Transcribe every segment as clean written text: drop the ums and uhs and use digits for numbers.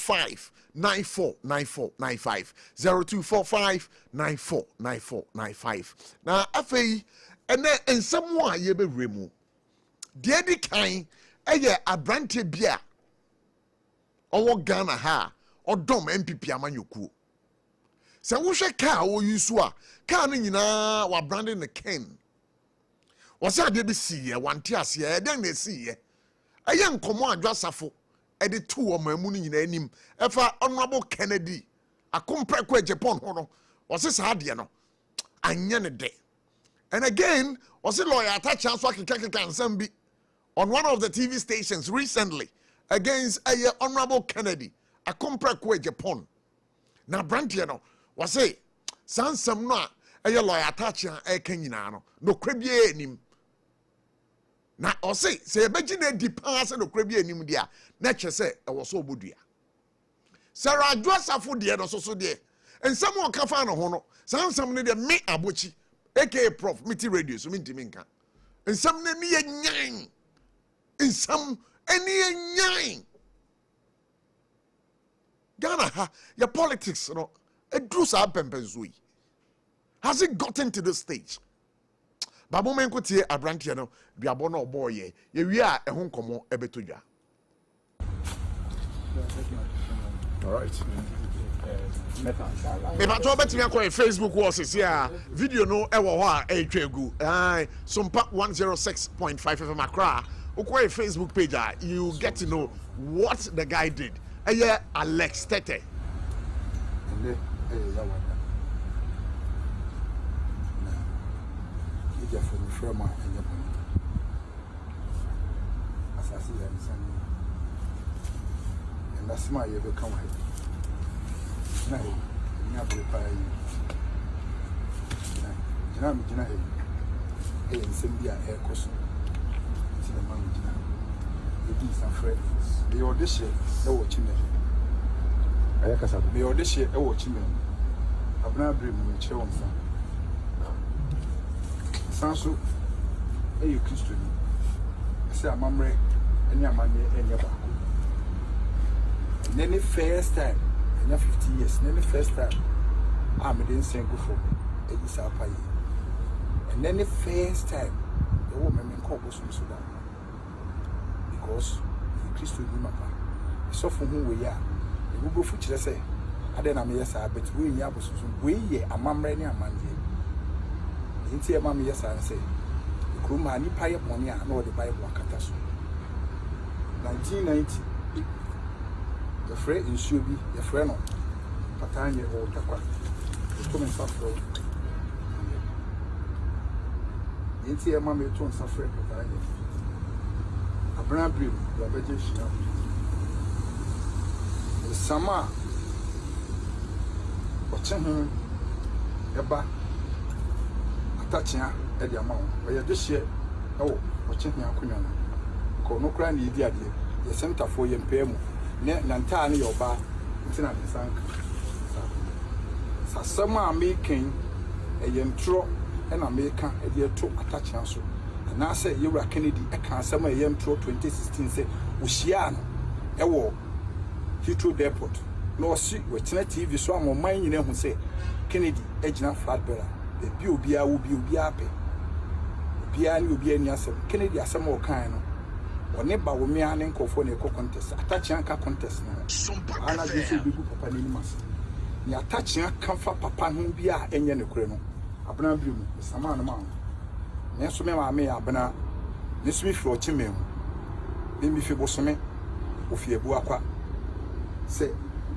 0245 949495 0245 949495 na afei ene ensam a ye be remu de di kan eye abrante bia owo Ghana ha odom MPP amanyokuo se wo hwe ka wo yusu a ka no nyina wa branding the king wose ade be siye wante ase e den na siye eye nkomo adwa safo e de tu o mamu no nyina anim efa honorable Kennedy akompre kwa Japan ho no wose sa ade no anya ne de. And again wose lawyer attach chance wa keka nsam bi on one of the TV stations recently against a honorable Kennedy akompre kwa Japan na brandie no wose sansam no a lawyer attach e kan nyina no kwabie anim na ose se ebeji na di pass no kwabie anim dia na kyese e wo so obodua Sarah Joseph de no so de ensam o kafa no ho no sansam ne de me abochi aka prof miti radio so mintimi nka ensam ne ye nyan ensam eni ye nyan Ghana ha your politics no edru sa pempensui has it gotten to this stage Babu menko tie abrantie no duabo no oboye ye wi a ehun komo ebetodwa. All right. If I talk about Facebook was here, video no ever wa etwegu. SOMPA 106.5 FM Accra. Ukwa Facebook page, you get to know what the guy did. Alex Tete. That's my ever come ahead. Now, you have to prepare you. And send the air cushion. It's in the man. The geese and friends. The audition, the watching them. The audition, the watching them. I've now been with children. Sanso, a you Christian. I say, I'm Mamre, and your money, and your back. And then the first time, in 50 years, and then the first time, I'm in Sango for a Isapai. And then the first time, the woman in Cobos from Sudan. Because the Christian Mapa, so from whom we are, the Google Future say, I don't know, yes, but we are a mamma and a man. In Tia Mamma, yes, I say, the Krumani Pie upon ya, nor the Bible Catasso. 1990. The friend in Shubi, your friend, Patania or Takwa, the Tom and Sarfo. The Intia Mammy told Safra Patania. A brand brew, the vegetation. The summer, watching her, Eba, attaching her at the amount, but you're this year, oh, watching her, Kunana. Call no crying idiot, the center for your PM. Nantani yoba ntina de sanka sasama making a yentro and America a year to attach so and I say you Kennedy I can sama yentro 2016 say Ushiano ewo Heathrow Airport no see we TV so am man nyina hu say Kennedy ejina flat bearer the bi obia wo bi obia pe obia ni obia ni asem Kennedy asem o kan no one ba wo me an nkofo na eko contest attach anka contest na ana bi so bi papa ni mas ni attach anka fa papa no bi a enye ne kure no abana bi mu sama na ma me so me ma me abana ne so mi fro chime mu mi fi bosome ofie bu akwa se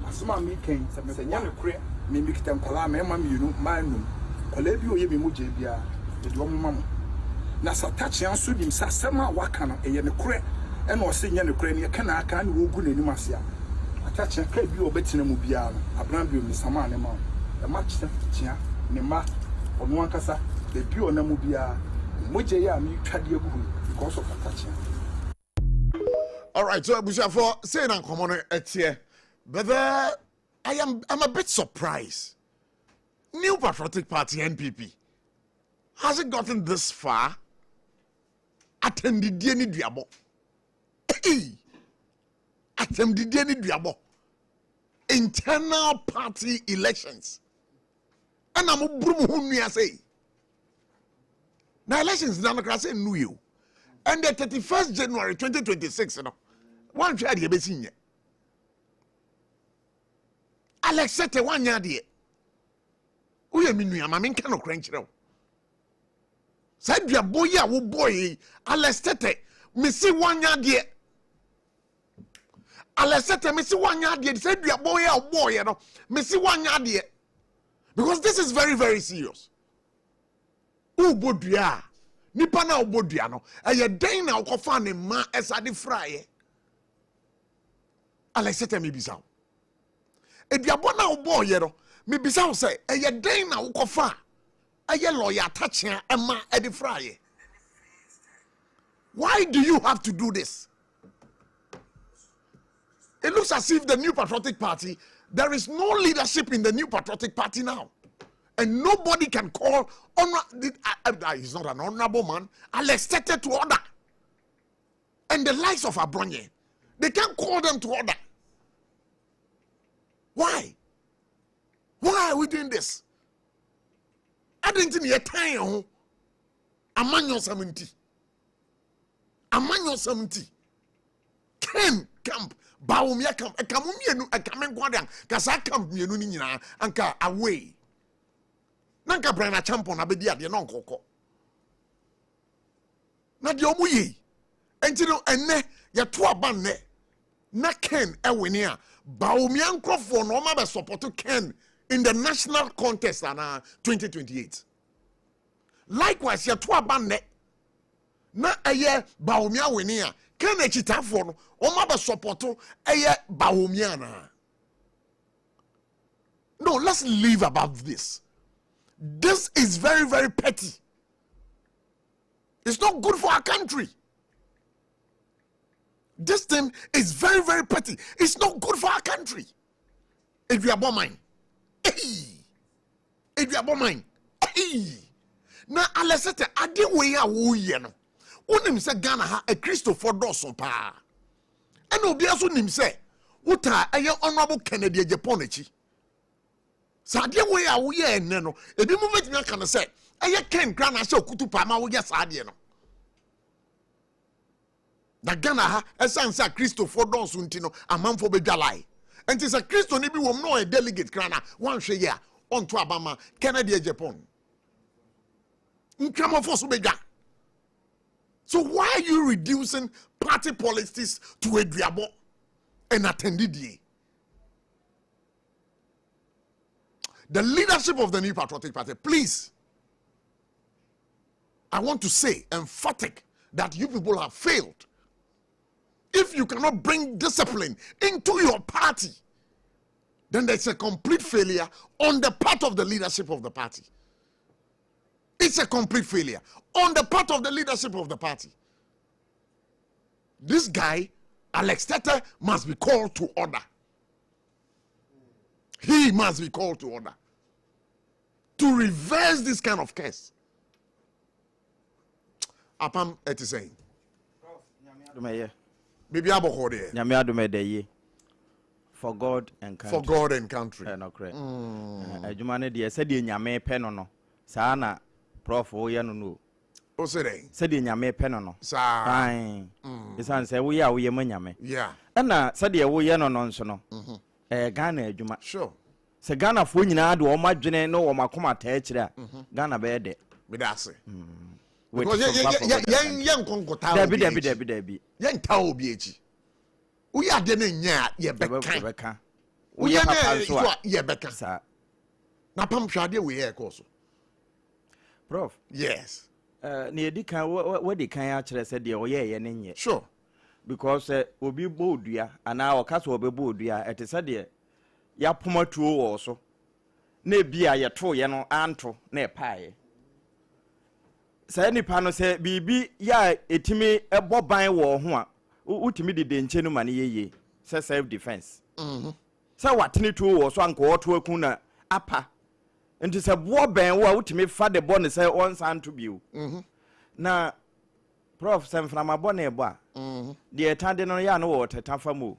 asoma mi ken se me nya ne kure me mi kitam kala me ma mi nu manu kala bi o ye me mu je bia e do mo mam na satachi anso dim sasema waka no eye ne kure e na o se nya ne kure ne ka na aka na wo gu n'anim ase a atachi ka bi obetina mu bia no abran bi mi sama ne ma e ma chia ne ma onu ankasa de bi ona mu bia moje ya mi twade agu because of atachi. All right, so Abushafo say na komo no etie but I'm a bit surprised. New Patriotic Party NPP has it gotten this far? Attended any diabo. Attended any diabo. internal party elections. And I'm a brum say. Now elections democracy knew you. And the 31st January 2026, you know, one tried the basic. Alex said one year dear. We mean I'm kind of crunch now. Said your boy, boy, Alex said, Missy 1 year dear. Alex said, Missy 1 year dear. Said your boy, you know, Missy 1 year dear. Because this is very, very serious. Ubodia. Nipa na obodia no. Eye den na ukofa ne ma esade fraye. Alex said me bisa. Eduabo na obo ye no. Me bisa wo say eye den na ukofa. Eye lawyer attachia ema ede fraye. Why do you have to do this? It looks as if the New Patriotic Party, there is no leadership in the New Patriotic Party now. And nobody can call, he's not an honorable man, Alex stated to order. And the likes of Abronye, they can't call them to order. Why? Why are we doing this? I didn't think you're time. Amanyo 70. Amanyo 70. Ken camp. Baumia camp. A camumianu, a camen guardian. Kasa camp, Yanunina, anka away. Nanka brana champon abedia de non koko. Na de omuyi. Enti no enne ya to aban ne. Na Ken ewenia. Baumia nkrofo no ma be support Ken in the national contest and 2028. Likewise ya to aban ne. Na eye Baumia wenia. Ken echitafo no o ma be support eye Baumia na. No, let's leave about this. This is very, very petty. It's not good for our country. This thing is very, very petty. It's not good for our country. If you are born mine, hey. If you are born mine, hey. Now, Alessete, I didn't weigh a woo yeno. Unim se Ghana ha a Christopher Dawson pa. And Obiasu nim se, Uta a young honorable Kennedy Japonechi. Sadia way a we are no. If you move it, I can say, I can't grant a show to Pama, we just Sadia. The Ghana, a son, Sir Christopher Dawson, a man for Bejalai. And it's a Christo, maybe will know a delegate grana, one share on to Abama, Kennedy, Japan. So why are you reducing party politics to a diabo and attended ye? The leadership of the New Patriotic Party, please, I want to say emphatic that you people have failed. If you cannot bring discipline into your party, then there's a complete failure on the part of the leadership of the party. It's a complete failure on the part of the leadership of the party. This guy, Alex Tete, must be called to order. He must be called to order to reverse this kind of case. Apam eti saying. Maybe abokode. For God and country. For God and country. No correct. Ejumane de said nyame peno no. Sa na prof o ye no no. O say said nyame peno no. Sa. Fine. Isan say we are we nyame. Yeah. Na said ye wo ye no no nso no. Ghana ejuma. Sure. Se Ghana fo nyina de o madwene no o makoma ta akire a Ghana be de me da se because yen konkota Dabi yen ta obi echi wo ya de na nya ye beka wo ye na so ye beka sa na pam hwade we ye course prof yes na edikan we de kan akire se de o ye ne nye sure because obi bo odua ana o kaso obi bo odua etese de ya pomatuo wo so na bia ye to ye no anto na epae say nipa no say bibi ya etimi eboban wo ho a utimi de denche no mane yeye say self defense say watene to wo so anko oto akun na apa enti say bo ban wo a utimi fa de bo ne say on santo biu na prof sem frama bo na ebo a de etade no ya no wo tetafa mo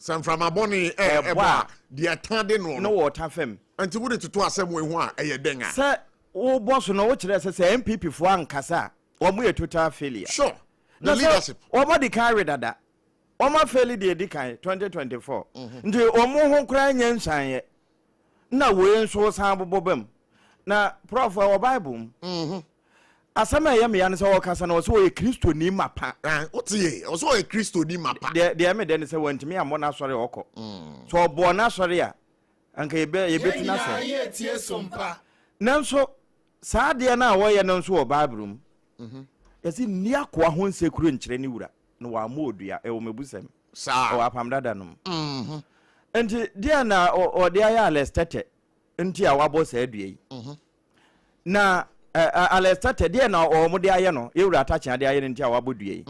Some from a bonny eba, the attending no water fem. And to put it to asem we want a denga. Sir, oh, boss, no, what you say, MPP for one cassa, or we a total failure. Sure. The leadership. Or what the carry that. Or my failure, the decay 2024. The or more crying and shine. Now we so sample bobem. Now, Prof, our Bible. Asama yam yan so kasa na so e Kristo ni mapa. What's ye? Also a Kristo ni mapa. There me then say want me am na sori oko. So obo na sori a anka ye beti na so. Ye tie sompa. Nanso saa de na wo ye nanso o Bible mu. Yesi ni akwa ho nsekuru nkyere ni wura na wa ma odua e wo mebusam. Sa. O apam dada no. Enti dia na o de aya alestete enti a wabo sa adua yi. Na alestate de na o mo de aye no ewura atache de aye ntia wabodue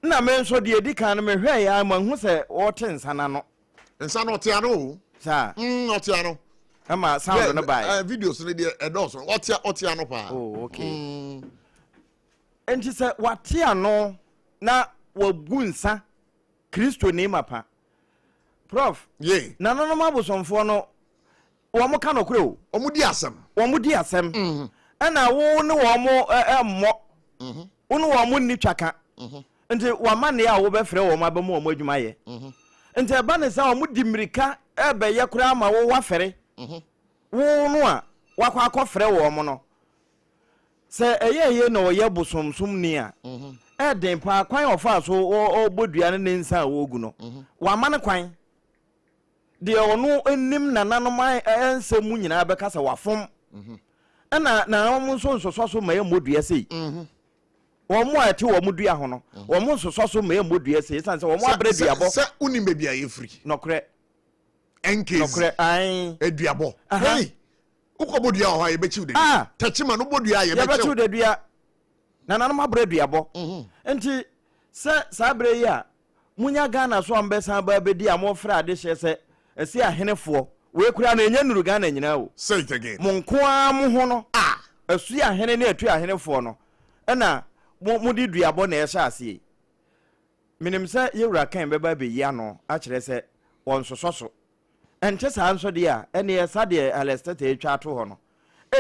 na me nso de edikan no me hwe ya ma hu se o tensa na no nsa no tia no sa otia no ama sound no bai videos no de edoso otia no pa oh okay enti se watia no na wagu nsa Kristo ni mapa prof ye na no mabosomfo no wo mo ka no kure o omudi asem ana wo ne wo mo emmo wo ne wo mo ni twaka nti wa mane ya wo be frɛ wo ma ba mo adwuma ye nti eba ne sa wo mo di mirika ebe ye kura ma wo wafere wo no a wakwa akɔfrɛ wo mo no sɛ eye na wo ye bosomsom ni a den pa kwan ofa so o bodua ne nsa wo gu no wa mane kwan de ono enim nananom ensemu nyina be kasa wafom na wo nso so ma ye modua sei wo mo ati wo modua ho no wo mo nso so ma ye modua sei san se wo mo abraduabo se uni me bia ye free nokre enkezi nokre ai eduabo hey uko bodua ho ye bechiu de tachima no bodua ye bechiu de dua nananom abraduabo enti se sabre yi a munya Ghana so ambesa ba bedi amofra ade hye se esi ahenefo we kura na enya nuru Ghana nyina o say it again monkoa mo ho no asu ahene na atu ahenefo no na mo di duabo na ehya ase minim se yewura kan beba be yi ano a kire se won sososo ente sa anso de a ene esa de alestate atwa to ho no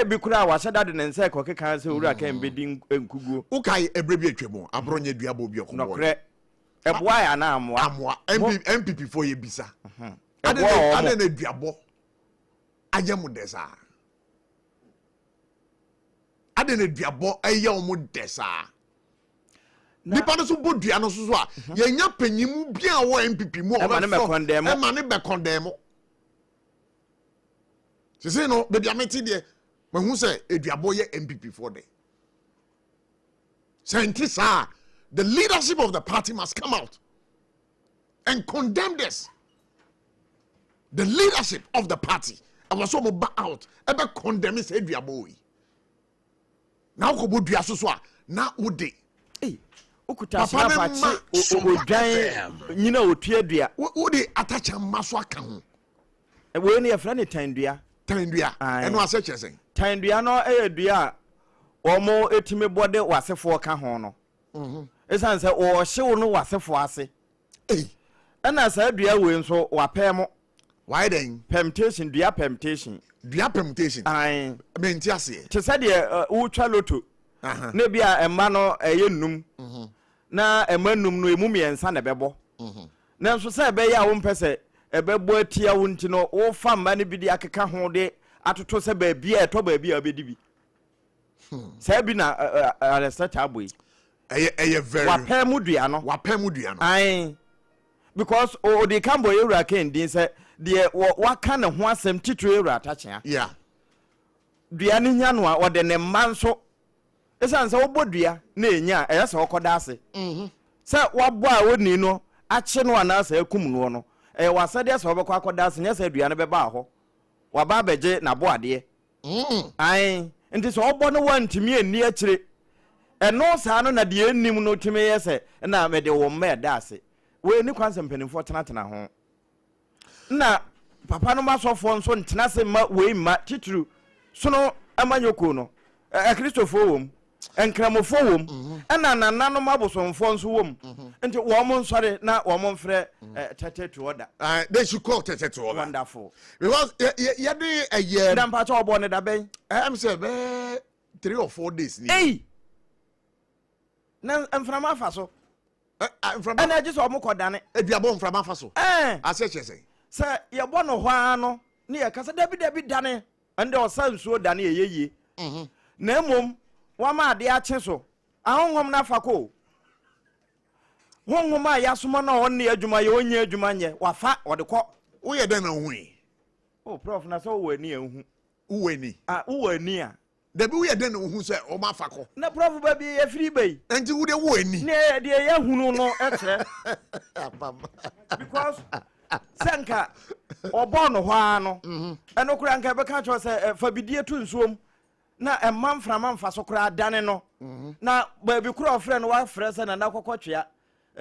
bi kura wa hyeda de nse ko keka se wura kan be di enkuguo ukai ebrebi atwemu abronye duabo bi okobo nokre eboa ya na amwa MPP for ye bisa ade na duabo ayemu desa ade na duabo ayemu desa nipa no so bodua no so a yenya panyimu bia wo MPP mu o ma ne be condemn se no be bia meti de mahu se eduabo ye MPP for de scientists the leadership of the party must come out and condemn this. The leadership of the party I was so back out ebe condemn this eduabo yi na ko bodua so a na ode ukuta sna fachi odwan nyina otua dua ode atacha maso aka ho we ne yefra ne tandua eno ase kyesen tandua no dua omo etime bode wasefo ka ho no esan se o hyew no wasefo ase ena sa dua we nso wapem why then permutation dua permutation ai menti ase te se de utwa loto na bia emma no num na emma num no emu miensa na bebo na nso se be ya wo mpese ebebo atia wo nti no wo fa mma ne bi di akeka ho de atoto se ba bia eto ba bia obedi bi se bi na alesata boy eye very wapem dua no ai because o de kambo yura ken din se de waka ne ho asem titire yura atachia yeah dua ne nya no a ode ne manso esan se obodua na enya eyese okoda ase se wabo a woni no ache no ana ase akum no no wasade se obekwa akoda ase nya se dua ne beba ho waba beje na boade ai nti se obo no wantimi ani akire eno sa no na de enim no timi yese na me de wo me da ase we ni kwanse mpanimfo tenatena ho na papa no masofo nso ntena se ma we ma titru so no amanyoko no Christopher wom enkramofo wom ana nananom abosomfo nso wom nti wo mo nsore na wo mo mfrɛ tete to order. They should call tete to order. Wonderful. Because you dey a year. Dan pa cha obo ne da ben. I'm say 3 or 4 days. Hey. Na mframa fa so. Mframa. Ana je so omo kodane. Eduabo mframa fa so. Ase che say ye bo no ho ano ne ye kasa dabi dane ande osansuo dane yeye. Na mom wama ade ache so ahonhom na fako honhom a yasoma na onne adwuma ye onye adwuma nye wafa wode kɔ wo ye den na hu oh prof na so wo ani ehu wo ani wo ani a dabi wo ye den na hu sɛ o ma fako na prof ba bi ye free bay enti wo de wo ani ne de ye hunu no etre because sanka obo no ho ano eno kura nka be ka cho sɛ fa bidie tu nsuom na emam frama mfa so kura dane no na ba bi kura ofre no wa frɛ sɛ na nakɔkɔtwea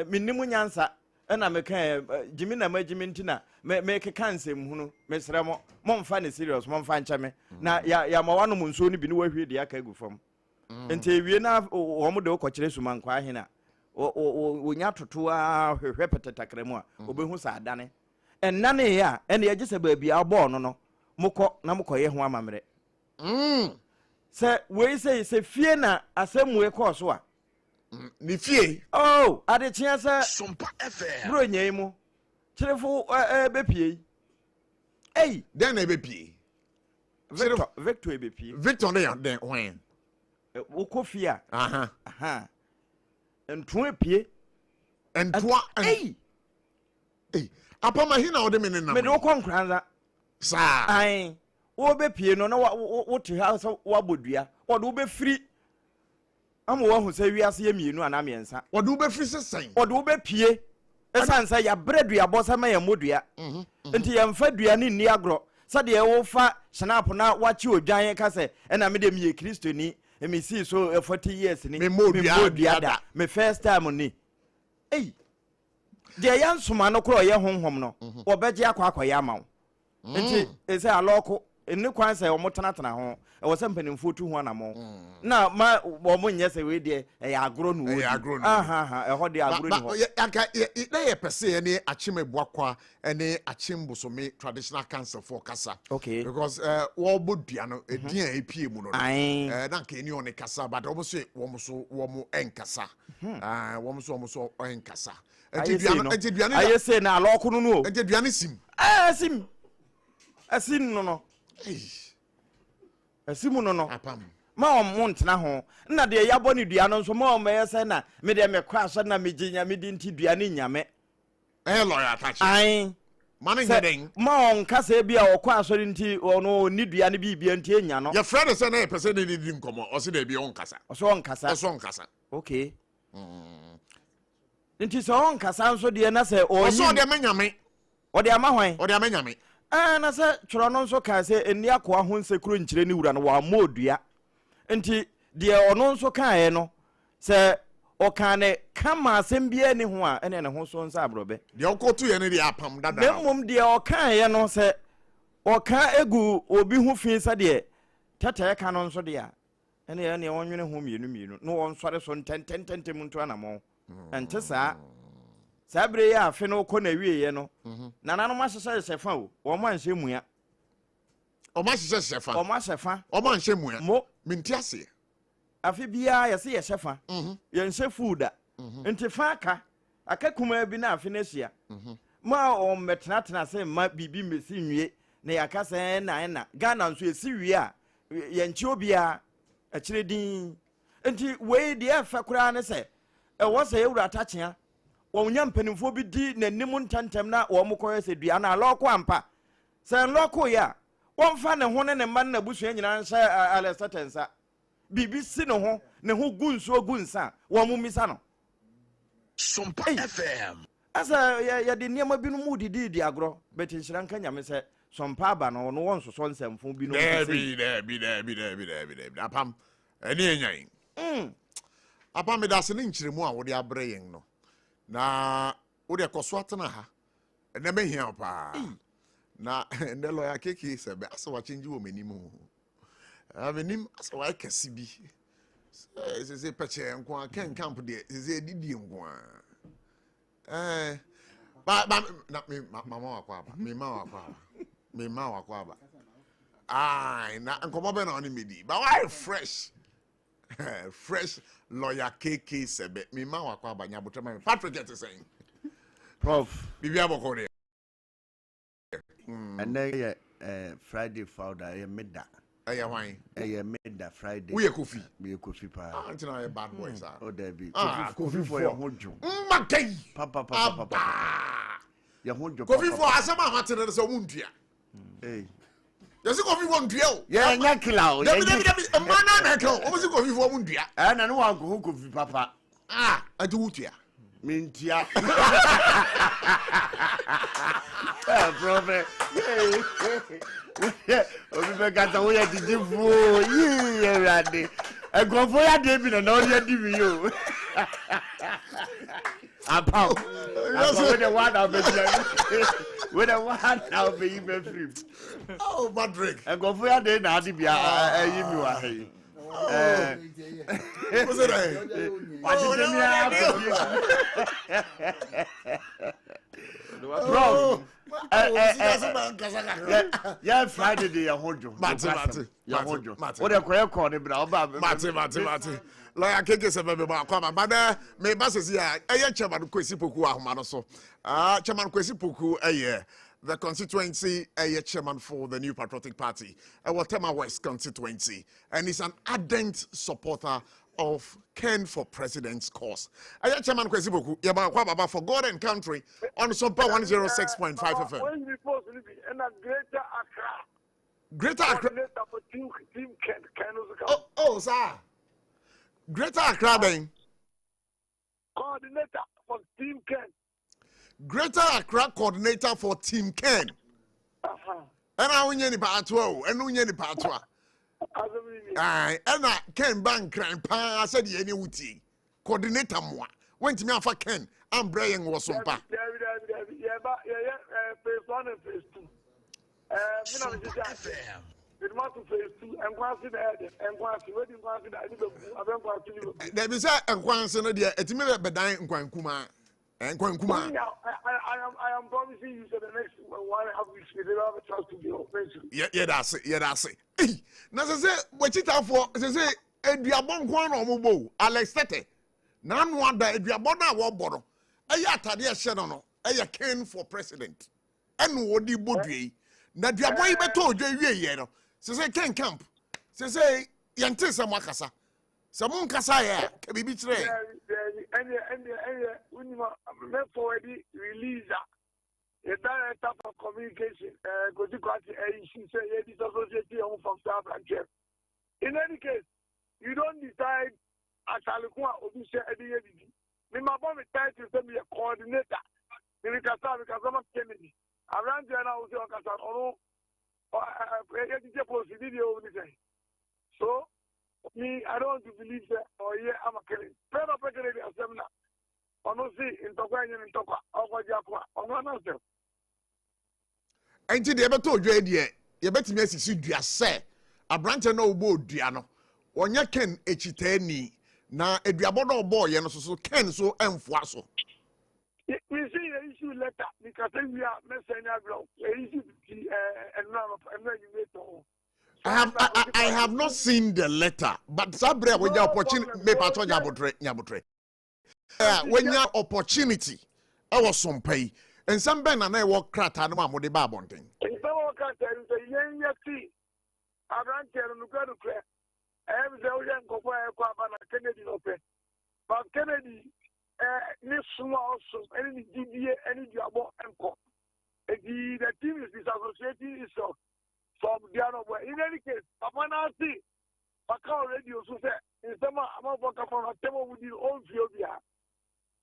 minnimu nyansa na meka jimi na magimi ntina me keka nsɛm hunu mesrɛ mo momfa ne serious momfa nkyɛ me na ya ma wano mu nso no bi ne wahwie de aka gu fam enti ewie na wo mo de wokɔkyerɛ suma nkwa ahena wonya toto a hwehwɛ petetakra mu a obehu sa adane ɛnane ya ɛne yɛgye sɛ baabi a bɔɔ no mokɔ na mokɔyɛ ho amammerɛ sɛ wei sɛ fie na asɛmwe kɔɔ so a ni fie oh ade kyea sɛ SOMPA FM bro nyai mu kyerefo bepie ei den na bepie Victor bepie Victor ne den when wo kofie a aha nto epie ntoa ei apama hina wo de me ne na me de wo konkranza sa ai wo bepie no na wo te ha so wo abodua wo de wo befiri amo wo hu sɛ wiase ye mienu ana miensa wo de wo befiri sesen wo de wo bepie esansa ya bredu ya bosa ma ya modua nti ya mfa dua ni ni agro sade ye wo fa snap na wachi odwan ka sɛ ɛna me de me ye kristoni me see so 40 years ni me modua da me first time ni ei de ya nsoma no kro ye honhom no wo beje akwa ya mawo nti ese aloko eni kwan sɛ wo motenatena ho ɛwɔ sɛ mpanimfo tu ho anamo na ma wo mo nyɛ sɛ we de ɛyɛ agro no wo aha ɛhɔ de agro ni ho na ye pese ne achime boakwa ene achimbosome traditional cancer for kasa okay because wo bodua no edin a epie mu no na nka eni on kasa but wo so wo mo enkasa wo so enkasa enti duane aye say na aloko no no enti duane sim sim asin no asimu no apam ma mo ntena ho na de yabɔ ne dua no nso ma o meyɛ sɛ na me de me kwa so na me ginya me di nti dua ne nyame lawyer attach ai mane ngeden ma on kasa bia o kwa so nti ono ni dua ne bibia nti enya no your friend say na person dey di nkomo o se dey bi on kasa o so on kasa okay nti so on kasa nso de na sɛ o so de menyame o de ama hwan o de menyame na sɛ tworo no nso ka sɛ eni akoa ho nsekuro nkyire ni wura no wa modua nti de ono nso kae no sɛ o kan ne kama asɛm bia ni ho a ene ne ho so nsa abrobe de okotu ye ne de apam dada na mum de o kae no sɛ o ka egu obi ho fi sɛ de tete ka no nso de a ene wonwene ho mienu no won sɔre so ntententem nto anamo ente saa sabre ya afe no kɔ na wie ye no nana no mahyehyɛ sefa o wo ma nhye mua o ma hyehyɛ sefa o ma sefa o ma nhye mua mo minti ase afi bia ye se ye sefa ye nhye food nti fa aka kuma bi na afe na hia ma o metena se ma bibi mesi nwie na yaka se na Ghana nso esi wie a ye nchi obia a kire din nti we de afa kura ne se e wo se ewura tachia wonya mpanimfo bi di nanim ntantem na wo mkoye se dua na loko ampa se loko ya wonfa ne ho ne mma na busua nyina nhyɛ alestatensa bibi si ne ho gunso gunsa wo mu misa no SOMPA FM asa ya de niam bi no mu di agro betin hira nka nyame se SOMPA aba no won so nsamfo bi no bi apam eni enyan apam me da se ne nkyiremu a wo de abre yen no na wo de koso atena ha na mehia pa na ende lawyer keke sebe asa wa change wo menim asa wa kesi bi Say peche nkwa ken camp de say didi nkwa. But na me mama wakwa ba. Me ma wakwa ba. Me ma wakwa ba. Na nkomo be na oni medi. But why fresh? Fresh lawyer KK Sebe. Me ma wakwa ba nya botre ma Patrick get saying. Prof. Bibi aboko de. And then Friday founder meda. Why? Meda Friday. We Kofi. We Kofi pa. Until I bad boys are. Oh there be. Kofi for your hojo. Makay. Papa. Your hojo. Kofi for asama matin so wundua. Hey. You see Kofi for ndua. Yeah, nya kila o. Debi man na ka. O see Kofi for wundua. Na no wan go Kofi papa. Adu wutua. Mintia. Prophet. Obi be gata wo ya didi fu. Yi erade. Egofo ya de bi na o ya di mi yo. Apam. With the one I'll be with the one I'll be even free. Oh, Patrick. Egofo ya de na adi bia yi mi wa he. What's it? Bro, yeah, Friday day, Hojo. Mate. What a queer corner, Mate. Lawyer KK Sebe ba but me ba se ya chairman Kwesi Poku ahoma so. Chairman Kwesi Poku the constituency chairman for the New Patriotic Party, Watema West constituency, and is an ardent supporter of Ken for President's cause. Chairman Kwesi Poku, Yaba for God and Country on SOMPA 106.5 FM. When we supposed to be in a Greater Accra. Greater Accra. For team Ken. Oh, sir. Greater Accra then. Coordinator for Team Ken. Greater Accra coordinator for Team Ken. And I win any part and win any part. And Ken Bank crime pa said any wuti. Coordinator moi. Went me for Ken. I'm Brian was some pa. Phase 1 and phase 2. It must be phase 2 and quasi there and quasi wedding quasi I there is a quansi no dear it may be dying Kwankuma and Kwankuma. I am promising you for the next 1.5 weeks we will have a chance to be open. Yeah, that's it. Hey, now say what it for say Ediabon Kwan or Mubo, Alex Tete. None wonder Ediabona war bono. Tadia Shadano, Ken for president. And Wodi Budri. Na Diaboy beto J. Say Ken camp. Say Yantesa Makasa. Samun Kasaya, can be betrayed. And when you for the release a director for communication, go to party, she say, this association from South Branch. In any case, you don't decide at Alukua or you say, me, my bomb is tied to be a coordinator. In the Casa, because I'm Kennedy. Around there now, so, me, I don't want to believe that, or I'm a killing. Further Kennedy assembly. Ono si intokwa nyen intokwa ogwaja kwa ono na se enti de beto odwa de ye betimi asisi dua se abrante na obo odua no onye Ken echitani na eduabo na obo ye no so Ken so emfoa so we see the issue letter because we are messenger bro issue I have not seen the letter but sabre we get opportunity me pato nyabotre when you have opportunity, I was some pay, and some ben and I walk crat and one with the babonting. If I walk out there, the young tea, I ran there and look at the prayer. I have the young Copa Kennedy open. But Kennedy, this small also, any DBA, any job and call. The team is disassociating itself from the other way. In any case, upon our see, I can't radio so say, in summer, I'm not working on a table with your own field.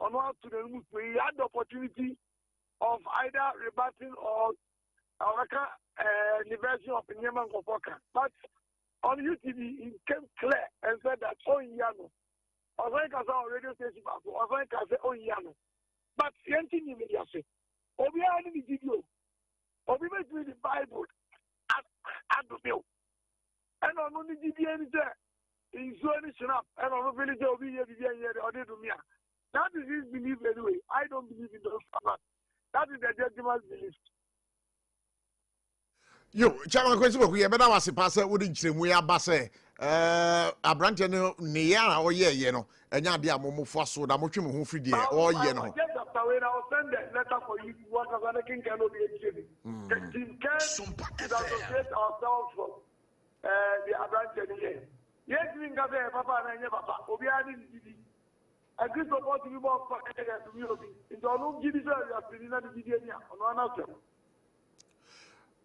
On what to the we had the opportunity of either rebutting or the version of the Yemen Kofoka. But on UTV, it came clear and said that, oh, Yano. I think I saw a radio station, I think I said, oh, Yano. But the ending immediately. Or we are in the video. Or we make the Bible at the bill. And on the GDN is there. in so any snap, and on the village of the year, or did to me. That is his belief anyway. I don't believe in those facts. That is the gentleman's belief. Yo, Chairman Kwesi we better was pass wouldn't you we are bass abrante no near or ye no enya dia momo fo so da motwe ho free there or ye no just after when I will send the letter for you what as an king cannot be educated. Team can associate ourselves from the abrante here. Yes, we can say papa and papa obi adi didi. I agree support to you more for to you in the no give you are been na the video nia on one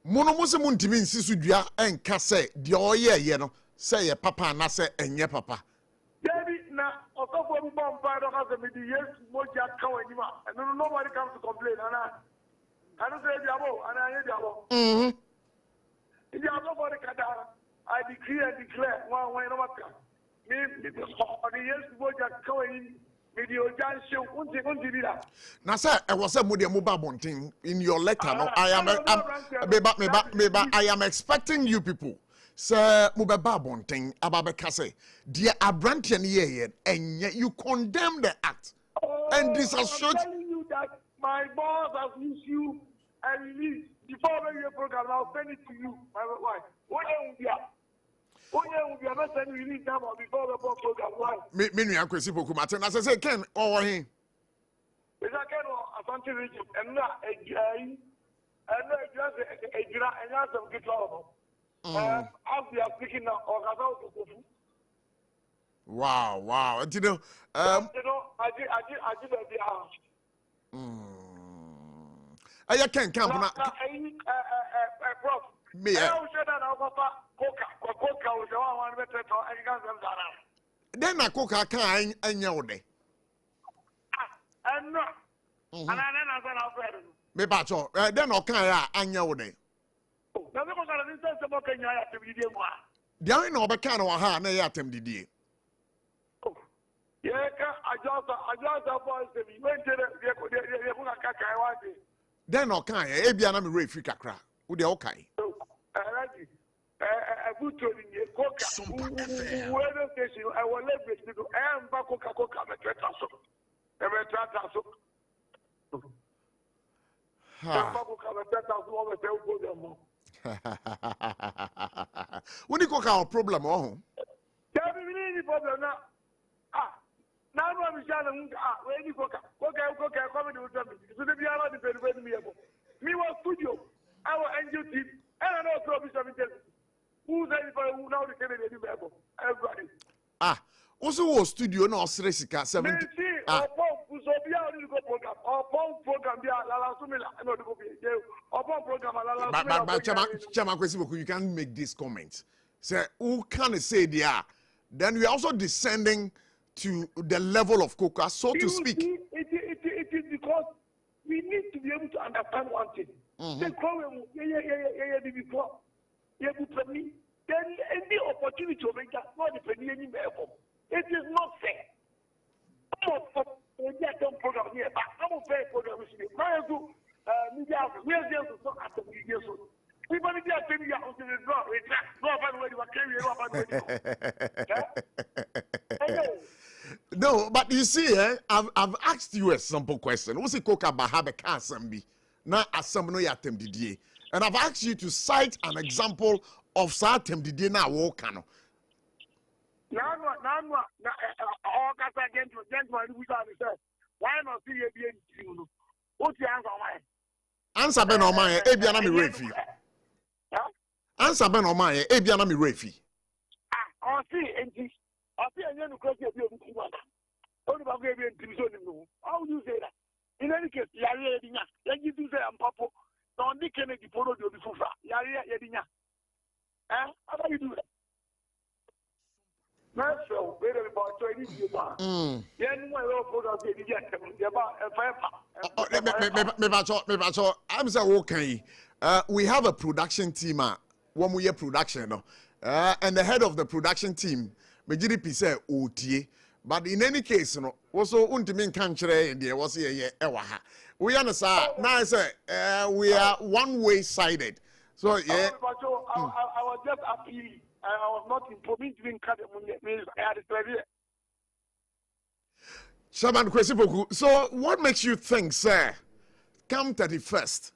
mono mo se mo ntimi nsisu dua enka se de oyeye no se ye papa na se enye papa David na osofo mi bomb pa do ka se me di yes moja ka wanima and nobody comes to complain ana I don't say diabo ana ye diabo if you have nobody kada I decree and declare one no matter me the yes moja ka wanima na say e was say mo de mo ba bonten in your letter no I am expecting you people say mo be ba bonten ababeka say the abrante ne ye enye you condemn the act and disassociate. I'm telling you that my boss has used you and released before your program. I'll send it to you, my wife. What will be not sending release now before the program. Why? Me nu Kwesi Poku Martin. As I say, Ken or him. Is that Ken or Asante region? And not a guy, and not just a gra and not some good law. As we are speaking now, or wow. You know, I did the house. I can't come now. Prof. Me. Then I cook a kind and your day. And no. And then I said, I'll better. Me bacho, then okay, and your day. Now, because I didn't say about Kenya to be the one. The only no bacano or ha, nay, at him, did ye? Yeah, I just avoid the went to the Then okay, Abiana me Ray Kakra. Would they okay? A good to the coca, weather station, I will let this to am Coca Coca, when you cook our problem, oh, there be any problem now. Now I'm shouting, where you coca, coming to me. So the piano depends on me. Me was studio, our angel team, and I know probably who's anybody who now the Kennedy level. Everybody. Also was studio no Sresika 70. You can't make this comment. Say who can say they are? Then we are also descending to the level of coca, so to speak. It is because we need to be able to understand one thing. The problem, then any opportunity to make that not depending any level. It is not fair. I'm program here, but I'm a fair program. No, but you see, I've asked you a simple question. What's the coca bahabe kasambi? Na asam no yatem didie. And I've asked you to cite an example of satem didie na wokano. Why not see you? What's the answer? Answer ben on my Ebiana mi refi. Answer ben on my Ebiana mi refi. I see, and this. I see a young question of your only about baby and Timson. How do you say that? In any case, Yaria Yadina, then you do say I'm Papa. Don't Nick Kennedy photo you before Yaria Yadina. How do you do that? So, wait about 20 years. Then my old photo I'm saying, okay, we have a production team, one year production, and the head of the production team, Majidi say OTA. But in any case, no, also untimin country, there was a ewaha. We understand now, I say, we are one way sided. So, yeah. I was just appealing. I was not informed to cut the means I had it. Chairman Kwesi Poku, so what makes you think, sir, come 31st,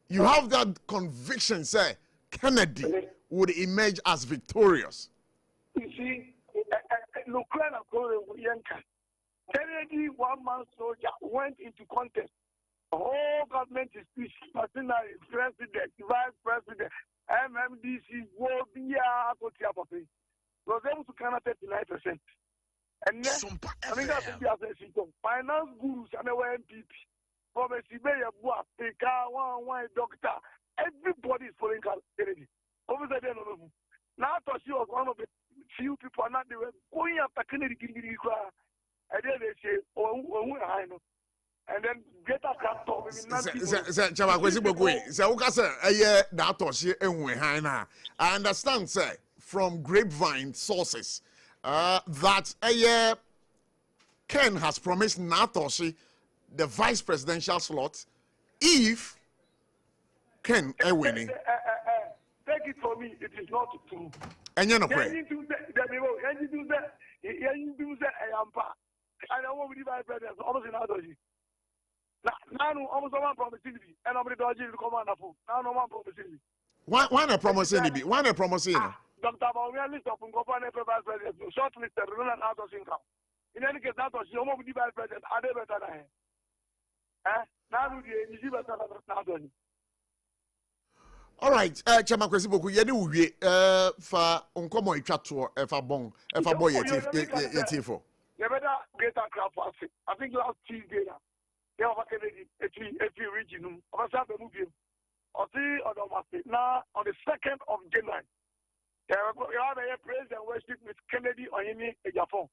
you have that conviction, sir, Kennedy would emerge as victorious? You see, Ukraine Kennedy, one-man soldier, went into contest. The whole government is machinery, president, vice president, MMDC, Wobia, Kotiapapi. Was able to count 39%. And then, I think that's the finance gurus and the MPP. From a Siberia, one doctor, everybody is following Kennedy. Over the day, now I thought she was one of the few people, and they were going after Kennedy, and then they say, oh, I know. And then get a car talk. I understand, sir, from grapevine sources that Ken has promised Natoshi the vice presidential slot if Ken winning. Take it for me, it is not true. And you're not pray. I don't want to be vice president, almost in Natoshi. Now, almost one promising me, and I'm going to come on. Now, no one promising me. Why not promising me? Why not promising? Dr. Bawumia list of government vice president, short list, run and out of income. In any case, that was your mom vice president, are they better than him? Now, you better than Natoshi. All right, Chairman Kwesi Poku, you for uncommon chatto, if a bon, if a boy, yet for. You better get a crap for it. I think last Tuesday, they have a Kennedy, a few region, of a Sabbath movie, or three or now on the 2nd of January. You have a praise and worship with Kennedy or any Japan.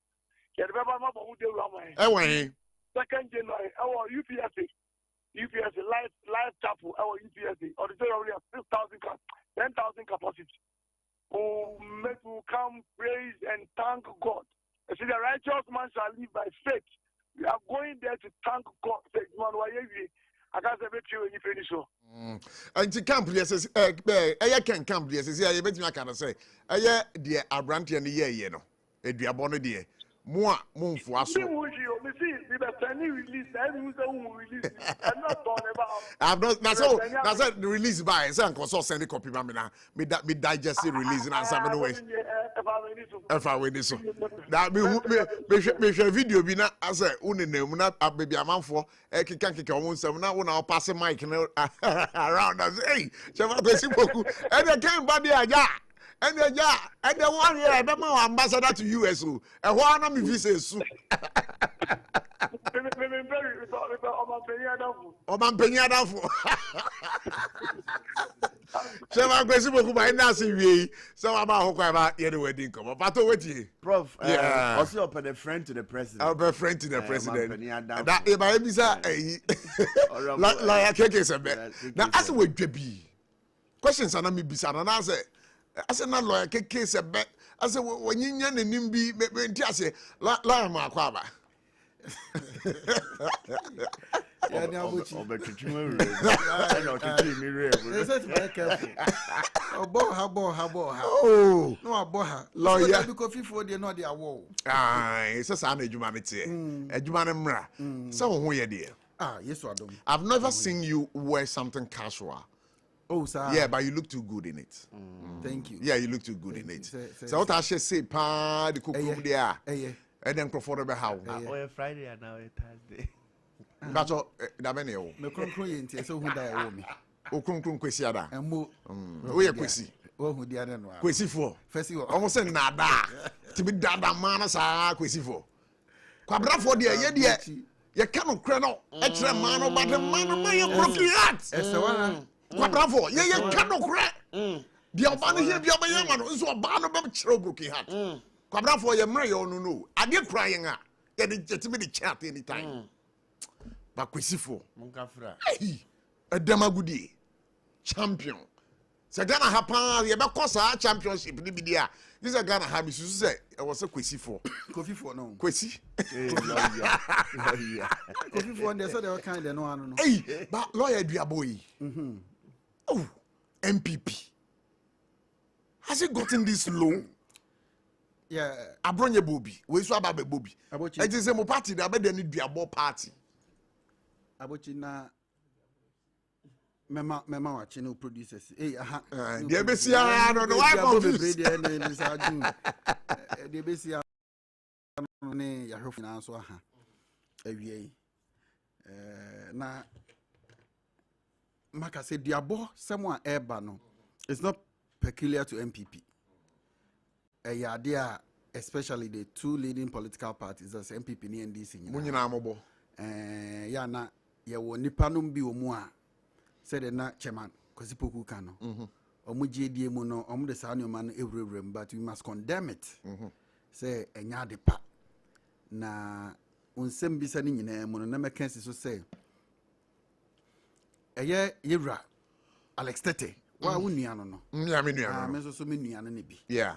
You remember who they were. 2nd January, our UPSA. UPSA live chapel, our UPSA, or the theory of 6,000, 10,000 capacity. Who come praise and thank God. You see, the righteous man shall live by faith. We are going there to thank God. I can't say you any finish so. And to camp, yes, I can camp, yes, I bet you I can say, dear Abranti and the year, you know, a dear bonnet dear. Moi, mon for us. I've not, that's all. That's the release by Sanko, so send a copy, Mamma. Me digest the release and answer no way. If I win this, that me video be not as a unine, not a baby amount for a kick almost 7 now when I'll pass a mic around us. Hey, and I came by the and the 1 year I remember ambassador to US, and one of me visas. Oman Penyada for Chairman Kwesi Poku by Nasi, so about how wedding come. But wait, Prof, also open a friend to the president. I'll be a friend to the president. That if I visa like a case a bit. Now, as we be questions are not me beside and answer. I said, not lawyer case a bet. I said, when you and Nimby, maybe I say, Lama Quaba. Oh, no, I bought her. Lawyer, because before they know their war. Ah, it's a son of humanity. A humanimra. So, who you dear? Ah, yes, I don't. I've never seen you wear something casual. Oh, sir. Yeah, but you look too good in it. Thank you. Yeah, you look too good in it. So what I should say, pa, the cook room there. And then comfortable how? Oh, Friday and now Thursday. That's all. That many. Me konkro so who die owe me. O konkro kwesi ada. Emo. O ye kwesi. O hu dia na no. Kwesi for. Fesi o. Almost say nada. To be dada man sa kwesi for. Kwabra for there ye there. Ye can no kre no. E kire man no but the man no ye broken heart. Esewa Kwabra for ye can no kre. The oba here the oba yama no so oba no be kire broken heart. Kwabra for ye mre ye onu no. Ade crying a. Ye dey me the chat anytime. But kwesi for. Hey. A demagudi champion. So Ghana happen, you be cause a championship ni bidia. This is Ghana have isu say I was a kwesi for. Kofi for no. Kwesi. Kofi for there so they kind of no. Hey, but lawyer Duaboy. Oh, MPP. Has it gotten this low? Yeah. Abronye Bobby. We saw about Bobby. It is a party that better need be a more party. ABOTCHIE na mema watching no producers. Aha. They be see no why confused. They be see ne ya hwefo na so aha. Awie. Na maka say diabo someone eba no. It's not peculiar to MPP. Especially the two leading political parties, as MPP and NDC. Munyina mobo. Ya na ya wo nipa no bi omu a said na chairman Kwasipoku kano. Omu JDA mu no omu de saa nyoma no ewurewurem, but we must condemn it. Say enya de pa. Na unsem bisa ni nyina mu no na mekansi so say yewra Alex Tete wa wunua no. Ya me nua no. Me so me nua no ne bi. Yeah.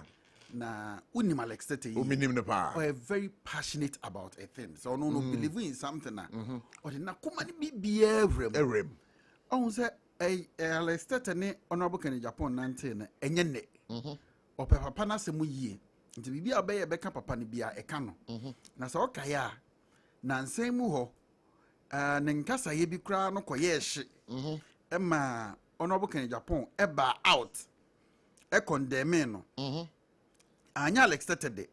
Na unim Alex Tete are very passionate about a thing. So no believe in something na. Or na kuma ni bi everem. On say Alex Tete ne honorable Kennedy Japan 19 enye ne. O papa na se mu yie. Nti bibi abeye beka papa ne bia e ka no. Na se okaya na nsem mu ho ne nkasa ye bi kra no koye hye. Ema honorable Kennedy Japan eba out. E condemn no. Anya Alex Tete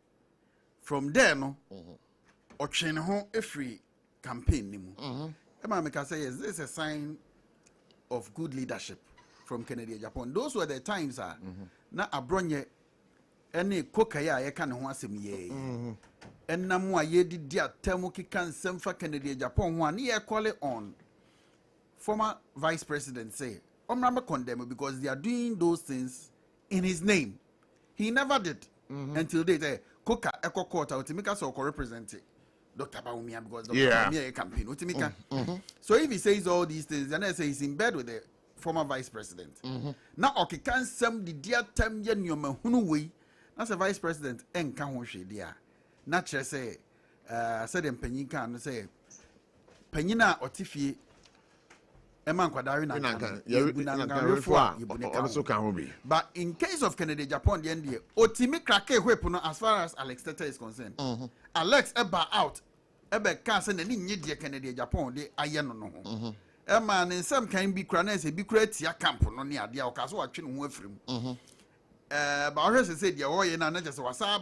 from there no otwene ho free campaign ni mu ema me ka say yes, this is a sign of good leadership from Kennedy Japan. Those were the times na abronye ene kokaya ye ka ne ho asem ye enam a ye didi atam kika nsem fa Kennedy Japan ho an ye call it on former vice president say omrama condemn because they are doing those things in his name. He never did. Until they say Koka Echo Court Utimika so represent Dr. Baumia because Dr. Baumia campaign Utimika. So if he says all these things, then I say he's in bed with the former vice president. Now okay can some the dear time yen yoma hunu way. That's a vice president and can wash it dear. Not just say said them Penyika say Penyina or Tiffy Eman Kwadari but in case of Kennedy Japan, the NDA, Otimi Krake Wepono, as far as Alex Tete is concerned. Alex Eba out, Ebe Canson and India Kennedy Japan, the Ayano. A man in some kind be cranes, a be create ya camp on the idea of Caso watching with him. But I said, your way and just was a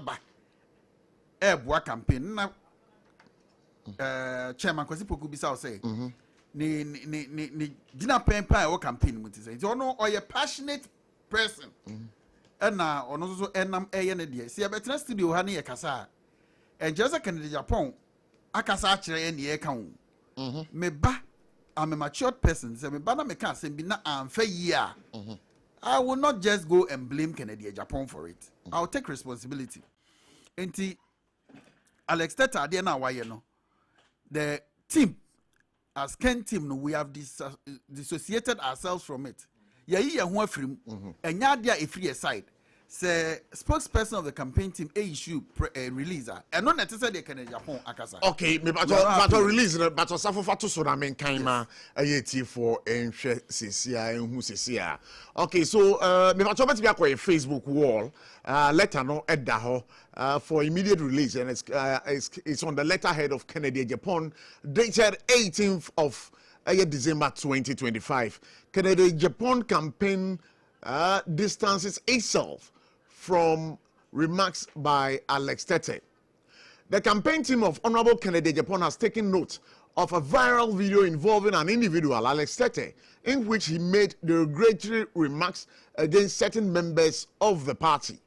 Ebwa campaign. Now, Chairman Kwasipoku Bisau say. Ni dina pen pa o campaign mu tise nti ono o ye passionate person na ono so enam eye ne de se ye betra studio ha ne ye kasa and just Kennedy Japan akasa akire ye ne ye ka wo me ba I'm a matured person se me ba na me ka asem bi na amfa yi a I will not just go and blame Kennedy Japan for it. I'll take responsibility. Enti Alex Tete ade na wa ye no the team as Ken team, we have dissociated ourselves from it. Yayi ya ho afrim, enya dia e free aside. Say spokesperson of the campaign team issue releaser. And not necessarily Kennedy Japan akasa. Okay, me but release but Sarfo fato so na men kan ma ayeti for enhwe sesia enhu sesia. Okay, so me but bet be akọ Facebook wall. Letter no edda ho for immediate release, and it's on the letterhead of Kennedy Japan dated 18th of December 2025. Kennedy Japan campaign distances itself from remarks by Alex Tete. The campaign team of Honorable Kennedy Japan has taken note of a viral video involving an individual, Alex Tete, in which he made derogatory remarks against certain members of the party.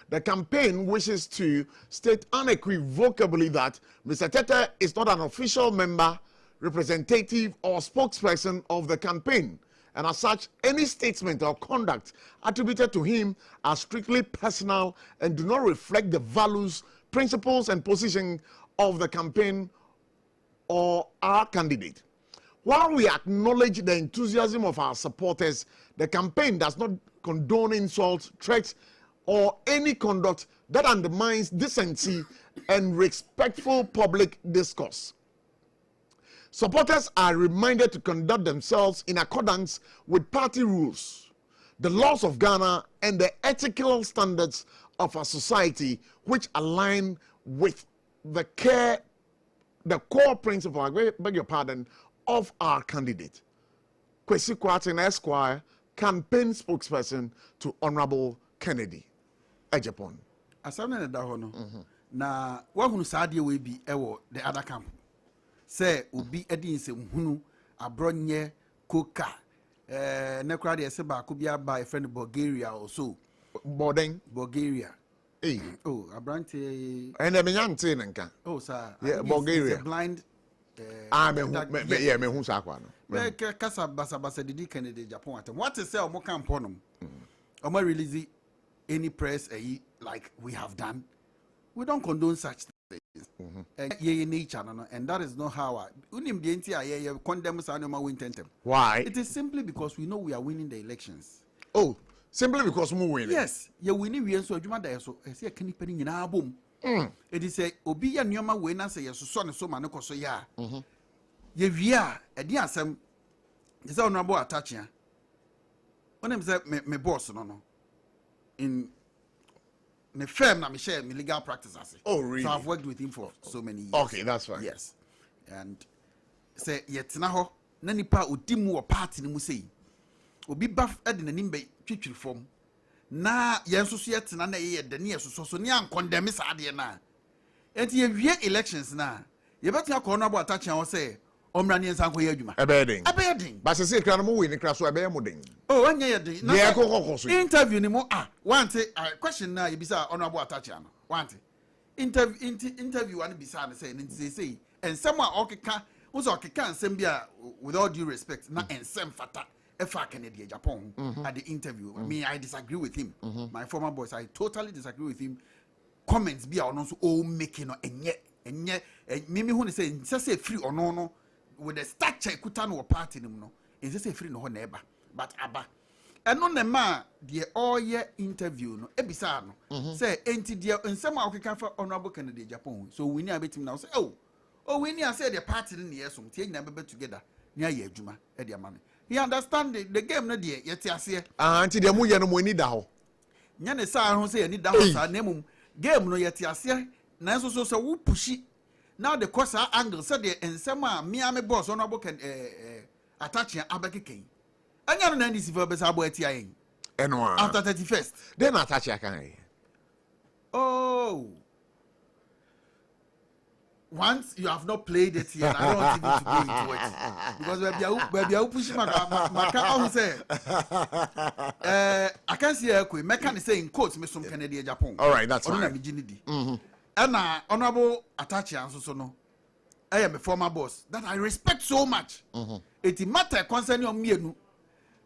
The campaign wishes to state unequivocally that Mr. Tete is not an official member, representative, or spokesperson of the campaign, and as such, any statement or conduct attributed to him are strictly personal and do not reflect the values, principles, and position of the campaign or our candidate. While we acknowledge the enthusiasm of our supporters, the campaign does not condone insults, threats, or any conduct that undermines decency and respectful public discourse. Supporters are reminded to conduct themselves in accordance with party rules. the laws of Ghana, and the ethical standards of a society which align with the core principle, I beg your pardon, of our candidate. Kwesi Kwarteng Esquire, campaign spokesperson to Honorable Kennedy Ejapon. Asana na daho no. Na wahunu saade we bi ewo the other camp. Say obi edi nsem hunu abronye koka nekra de se ba ko bia ba a friend Bulgaria also. Bulgaria. Hey. Oh, abrante. And me yante nka. Oh, sir. Yeah, Bulgaria. Blind. Me hu sa kwa no. Kasa basa didi Kennedy Japan. What is say omo camp onum? Omo release any press like we have done. We don't condone such things. Nature, and that is not how I condemn Why? It is simply because we know we are winning the elections. Oh, simply because we win. Yes, you're winning. We are so I see a canny penny in our boom. It is a Obi and Yoma win and say yes, son so manoko so ya. Ye a dear some is honorable attaching. When I'm my boss, no. In me firm na me share me legal practice as. Oh really? So I've worked with him for so many years. Okay, that's fine. Yes. And say yet na ho na nipa odimu wo party ni mu sei. Obi baf ade nanim be twitwiri form. Na yenso so yet na ye de ne yeso so ne an condemn sa ade na. Enti ye wie elections na. Ye betia ko no abo attach an say omra ne nsan ko ye adwuma. Ebeding. But say kra no mo win kra so ebe mo den. Oh, anya ye den. Na so interview ni mo want question na ye bisa honorable attach an. Want interview an bisa na say and someone okeka was okeka nsem bia with all due respect na ensem fata efa Kennedy Japan at the interview. I disagree with him. My former boss, I totally disagree with him. Comments be on also all making and mimi who say free or no with the stature kutan or party no is say free no neighbor but aba and on the man the all year interview no ebisa no say enti dia nsema okeka for honorable Kennedy Japan so we need a bit now say oh we need I say the party in the year so tie na be together near ye adwuma e dia man he understand the game no de yet ase anti de mu ye no mo ni da ho nya ne sa ho say ni da ho sa na mum game no yet ase na so wo pushi now the course angle said the ensema me boss honorable can attach abekeken anya no na ndisi for be sa abo atia yen eno after 31st then attach akan oh once you have not played it yet, I don't want you to go into it because we are pushing my say I can see a mechanic say in quotes me some Kennedy Japan. All right, that's right. And honorable attachee and so no. I am a former boss that I respect so much. It matter concerning on me.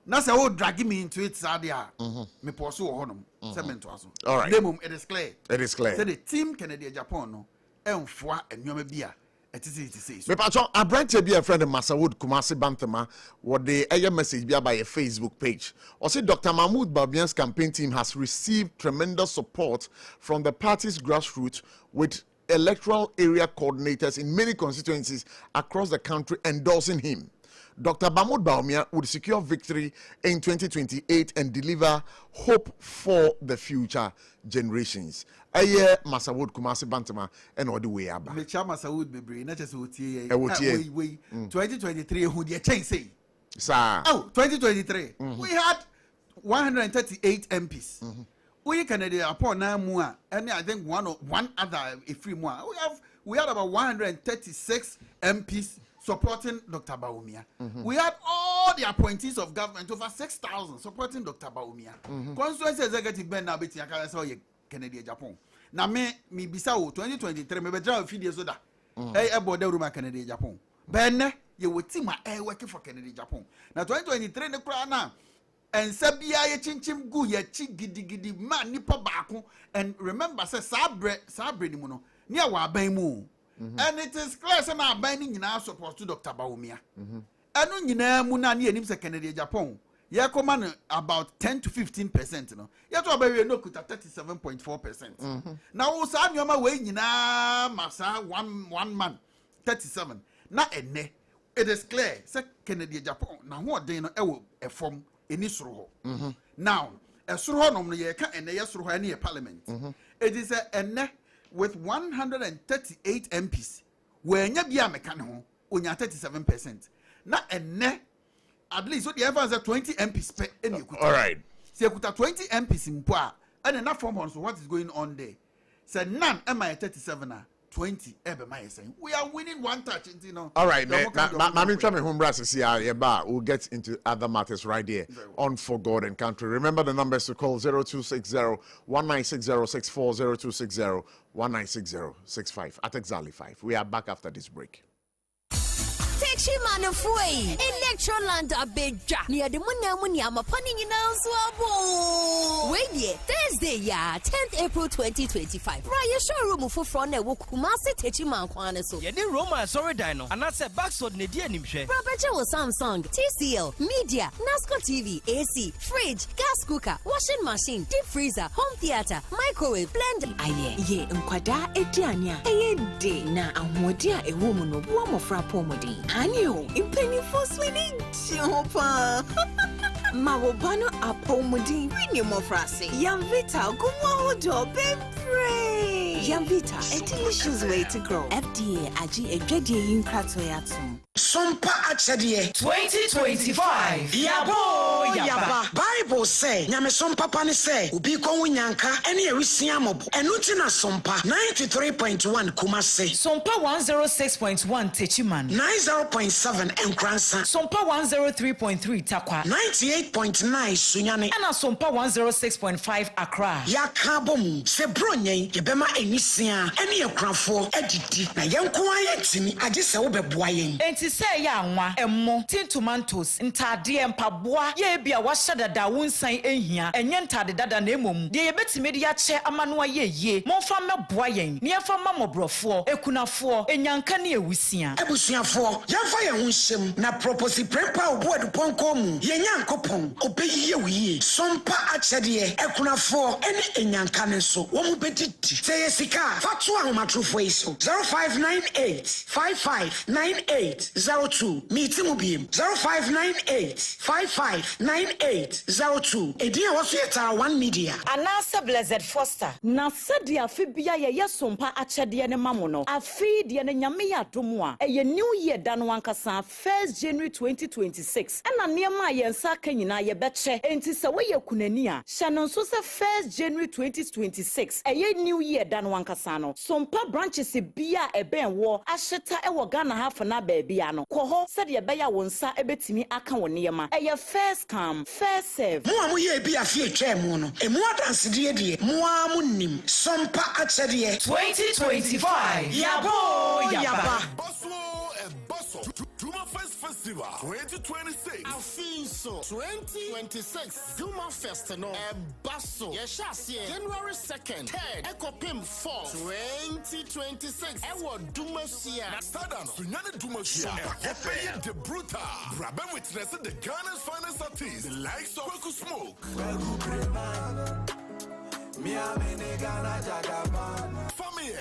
Na say drag me into it sadia. Me pursue honum. All right. It is clear. It is clear. Say the team Kennedy Japan no. Enfwa enyoma bia etisi me patcho abranche bia friend Masawood Kumasi Bantama what the message bia by a Facebook page or say Dr. Mahmoud Babian's campaign team has received tremendous support from the party's grassroots with electoral area coordinators in many constituencies across the country endorsing him. Dr. Mahmoud Baumia would secure victory in 2028 and deliver hope for the future generations. Aye Masawood Kumasi Bantama and all the way up. Me cha Masawood bebre na chese otie. We 2023 who the change say. Sir. Oh, 2023. We had 138 MPs. We Canada upon na mu and I think one other free more. We had about 136 MPs supporting Dr. Baumia. We had all the appointees of government, over 6,000, supporting Dr. Baumia. Constituency executive Ben na beti akara say ye Kennedy Japan. Na me bisa o 2023 me be drive feed so da. E board room Kennedy Japan. Ben ye wo team a working for Kennedy Japan. Na 2023 ne kura na ensabia ye chinchim gu ye chi gidi man nipa baako and remember say sabre ni mu no ne wa ban mu. And it is clear say na ban ni nyina support to Dr. Baumia. Anu nyina mu na ne enim say Kennedy Japan. Ye command about 10 to 15%, no. Ye to be no kuta 37.4%. Now wo sa nyoma we nyina masa one man 37. Na enne it is clear say Kennedy Japan na ho den no e wo e form eni soro ho now esoro ho nom no ye ka ene ye soro ho ene ye parliament it is ene with 138 MPs wenya bia meka ne ho onya 37% na ene at least so the ever 20 MPs per ene ekuta all right se ekuta 20 MPs mpo a ene na form on so what is going on there say none am I 37 a 20 ebe my saying we are winning one touch you know all right man mami try me home brass see we'll get into other matters right there on For God and Country. Remember the numbers to call 0260-1960-64, 0260-1960-65 at exactly 5. We are back after this break. Chimanafui Electroland Abeja near the Munamuni Amapani Nanswabo. Wait, Thursday, 10th April 2025. Raya showroom for front and Wukumasi Techiman Kwanaso. Yedi Roma sorry dino, and I said backsword Nidia Nimshe. Rabajo Samsung, TCL, Media, NASCO TV, AC, fridge, gas cooker, washing machine, deep freezer, home theater, microwave, blender. Aye, ye, Nkwada Ediania, Aye, day na Amodia, a woman of one of Rapomodi. Anyo, impeni for swinging chopa. Mawobano apomodi, winimo frase. Yamvita, gumo do bempre. Yamvita, a delicious way to grow. FDA, aji ejedi yinkratoyatum. SOMPA ABOTCHIE 2025. Yabo yaba. Bible say, nyame SOMPA pani say, ubi kon winyanka, eni ewisia mobo. Enuti na SOMPA 93.1 Kumase. SOMPA 106.5 Techiman. 90.7 Nkransa. SOMPA 103.3 Takwa. 98.9 Sunyane. Ana SOMPA 106.5 Accra. Yakabom se bronye yebema enisia eni ekranfo edidi na yenko ayetimi age se wo beboa yen. Enti say ya anwa emmo tin tomatoes ntade empaboa ye bia wa hyadada wonsan ehia enye ntade dada na emom de yebetime de ache amano ayeye monfa meboa yen ne yefa mamobrofo ekunafo enyanka ne ewusia ebusuafo yemfa ye ho hyem na proposi prepa oboadu ponko mu yenyankopon obeyiye wiye SOMPA ABOTCHIE ekunafo ene enyanka ne so wo mu bedidi say yesika fatu ahomatrofo iso 0598 559802 meeting ubiem 0598559802 edia waso yetara one media Anasa Blessed Foster. Na sadia fibia ye SOMPA ABOTCHIE ne mamono. Afi de ne nyame ya domo a eye new year dan wankasa 1st January 2026. Ana niema ye nsa ka nyina ye beche. Enti se we ye kunani a hyanon so se 1st January 2026. Eye new year dan wankasa no. SOMPA branches bia eben wo ahyeta e wo Ghana half na baby ano. Koho said ye beya wonsa ebetimi aka woniema. Eye first come, first serve. Mo amu ye bi afie twam no. Emu adanse de mo amu nim. SOMPA ABOTCHIE 2025. Yabo yaba. Duma Fest Festival 2026. Afinso 2026. Duma Fest no Basso. Yeshasie January 2nd, 3rd, Ekopim 4th 2026. Ewo Duma Sia. Nasadano Sunyane Duma Sia. Efeye de Bruta. Brabe witness the Ghana's finest artists. The likes of Kwaku Smoke. Family.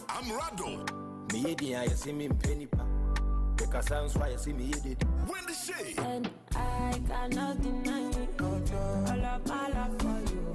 I'm Rado. I see me penny pa. The sounds why I see me did. When the shade. And I cannot deny it. All for you.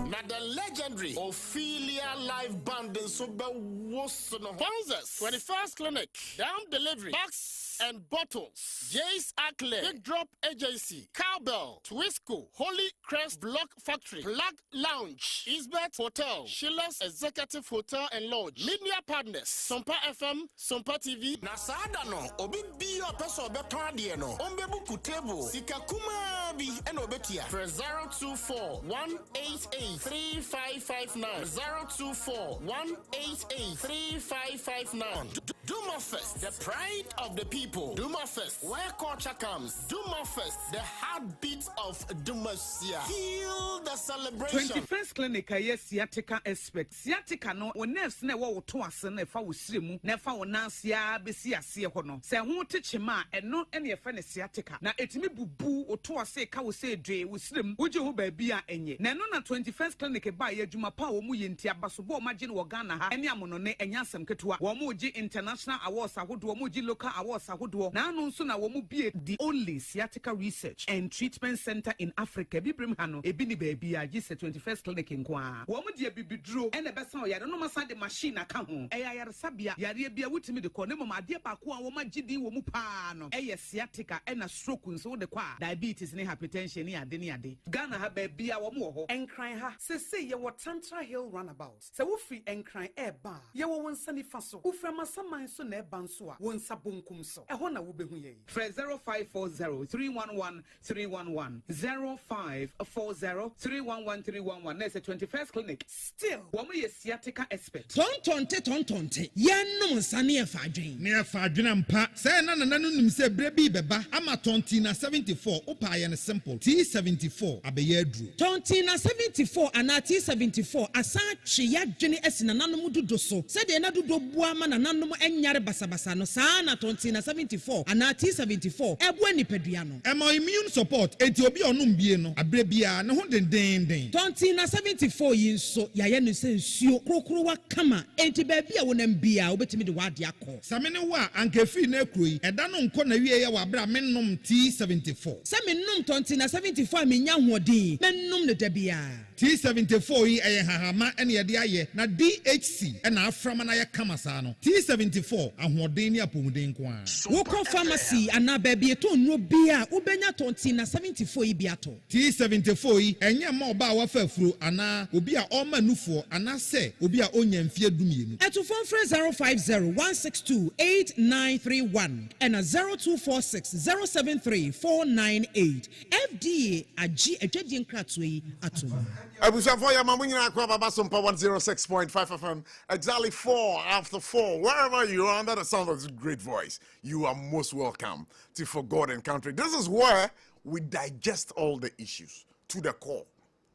Now the legendary Ophelia live band in Super Wosono. Sponsors 21st Clinic, down delivery, box and bottles. Jace Ackley, Big Drop Agency, Cowbell, Twisco, Holy Crest Block Factory, Plug Lounge, Eastbet Hotel, Sheila's Executive Hotel and Lodge, Media Partners, SOMPA FM, SOMPA TV. Nasada no, obi bi o peso beton de no. Ombebu kutebo, Sikakuma bi and obetia. For 024-188-3559. 024-188-3559. Duma Fest, the pride of the people. Duma Fest, where culture comes. Duma Fest, the heartbeat of Dumasia. Feel the celebration. 21st Clinic, yes, sciatica expert. Sciatica no, when nerves never to us and if I was slim, never on Nansia, Bessia, Siacono. Say, who teach him and not any offend sciatica. Now, it's me boo or to us say, cow say, Dre, with slim, would you be a any? Nanona 21st Clinic by a Juma Power Muyintia Basubo, Majin Wagana, and Yamonone, and Yasam Ketua, Wamuji International. national awards ahodoɔ mo gi local awards ahodoɔ na anu nso na wo mu bie the only sciatica research and treatment center in Africa bibrim ha no ebi ni baabi a gise 21st clinic nkoa wo mu die bibiduro ene besa o yare no masa de machine aka ho yare sabia yare bia wutimi de kɔ ne mama ade ba ko a wo magidi wo mu pa no sciatica ena stroke nso de kwa diabetes ne hypertension ne ade Ghana ha baabi a wo mu ho enkran ha sese ye wo Tantra Hill runabout se wo free enkran eba ye wo wonsa ni fa so wo fra masaman so na eba nso a wonsa bonkum so ɛhɔ na wo behu ye 0540-311-311 0540-311-311 na 21st clinic still wo mu ye sciatica expert tontonte yenum nsane e fa adwen ne e fa adwen ampa se na nanu nim se bre bi beba ama tontina 74 upa ye ne simple T74 abeye aduru tontina 74 ana T74 asa twe ya dwene asina nanom dodo so se de na dodo bua ma na nanom enyare basabasa no saa na tontina 74 ana T74 ebu anipadua no ema immune support enti obi onum bie no abre bia ne ho dendenden tontina 74 yi nso ya ye no se nsuo krokro wa kama enti ba bia wonam bia obetimi de wade akọ samene wa ankefi na ekroyi eda no nko na wie ye wa bra mennom T74 se mennom tontina 74 menya hoɔden mennom ne da bia T74 yi eye hahama ene ye de aye na DHC ena aframa na ye kama saa no T74 ahoɔden ne apomuden ko a wokɔ pharmacy ana ba bia to nro bia ubenya tontina 74 yi bia to T74 yi enye ma oba wa fa afuro ana obi a ɔma nufoɔ ana se obi a onya mfie dumienu eto phone 050-162-8931 and 0246-073-498 FDA agi adwadi nkratoe yi atom Abusafo ya mamunyina kwa baba SOMPA 106.5 FM exactly 4 after 4 wherever you are under the sound of this great voice you are most welcome to For God and Country. This is where we digest all the issues to the core.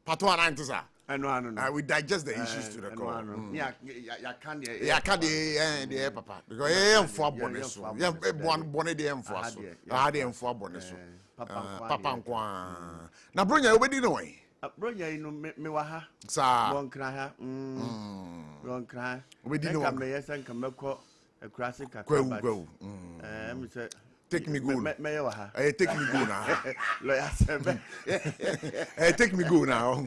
Patwa Nantisa. We digest the issues to the core. Yeah, can't papa. Because I am for bonus. Yeah, one bonnet DM for us. I am for bonus. Papa. Now, bring your wedding away. Bronya ino mewaha sa bonkra ha bonkra we di no me yesen kan mekọ akurase kakra me say take me go me yawa take me go now lawyer say take me go now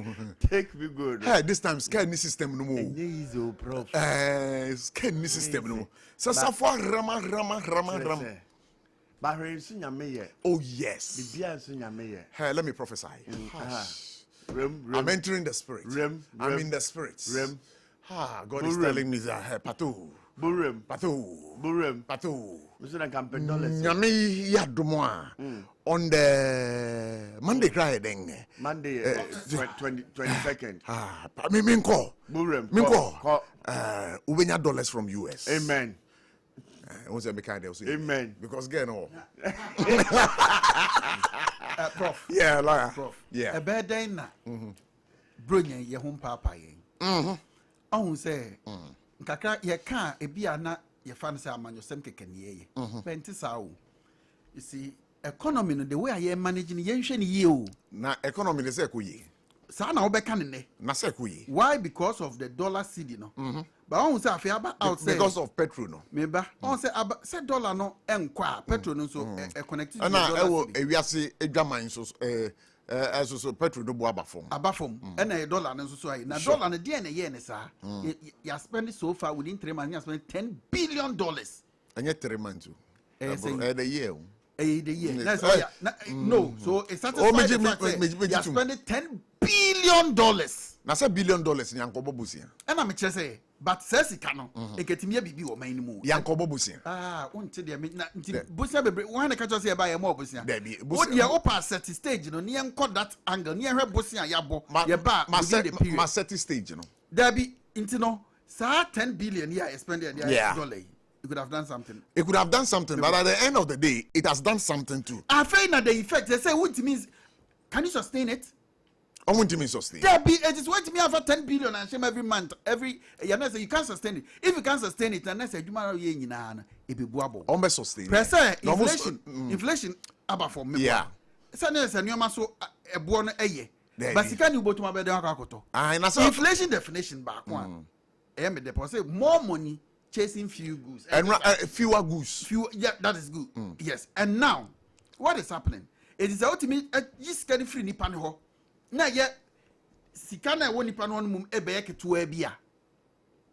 take me go hey this time scan ni system no mo easy prof scan ni system no so Sarfo rama bahre nsu nyame ye oh yes bibia nsu nyame ye hey let me prophesy I'm entering the spirit. I'm in the spirit. God is telling me that Pato. Nyami yadumoa on the Monday cry then. Monday 22nd. Minko. Ubenya dollars from US. Amen. Amen. Because again, Prof. Yeah, lawyer. Prof. Yeah. A bad day na. Bronya ye home papa yen. Oh say. Kakra ye can e bia na ye fan say amanyosem kekanie ye. Penti sa o. You see, economy no the way I managing ye nhwe ne ye o. Na economy dey say ko ye. Sa na obeka ne. Na say ko ye. Why? Because of the dollar cedi no. But on say afi aba out say because of petrol no. Meba. On say say dollar no enkwa petrol no so connected to na ewo ewiase edwaman so so petrol no bo abafom and a dollar no so na dollar no dey na ye ne sa you spend so far within 3 months you spend $10 billion and yet 3 months the year the year that's why no so it's satisfied you spend $10 billion na say $1 billion yankobo busia and I'm say but says it cannot eketimi bibi o man mu yankobo busia unti de na busia bebre wan na catch say buy more busia o de o pass set stage no ne enko that angle ne hwe busia yabo ye ba ma set stage no there be inti no sa 10 billion here expended dollar you could have done something. It could have done something, but at the end of the day, it has done something too. I find that the effect, they say, what it means, can you sustain it? I want to sustain. It is what me have 10 billion and shame every month. You can't sustain it. If you can't sustain it, and I say, you might it be boable. Almost sustain. Inflation, about for me. Yeah. Sadness and your muscle a born a year. But you can't go to my bed. Inflation definition back one. Deposit more money chasing few goods. And fewer goods. Yeah, that is good. Yes. And now, what is happening? It is ultimately just getting free nipa ne ho. Na ye sika na wo nipa no mum ebe keto bia.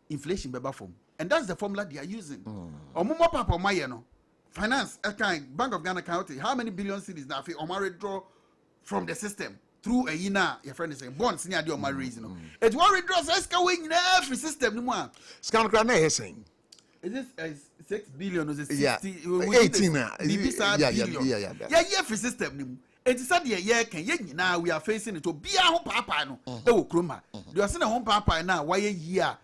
Inflation beba form. And that's the formula they are using. Omomo papa maye no. Finance Bank of Ghana can how many billion cedis now fi omare draw from the system through a yina your friend is saying bonds near the omare reason. It one withdraw so ska we in every system no more. Scan cra na saying. Is this 6 billion or is it 60 18 yeah free system ni mu. It is said yeah can ye nyina we are facing it to be a ho papa no e wo kroma. They are saying ho papa na why year.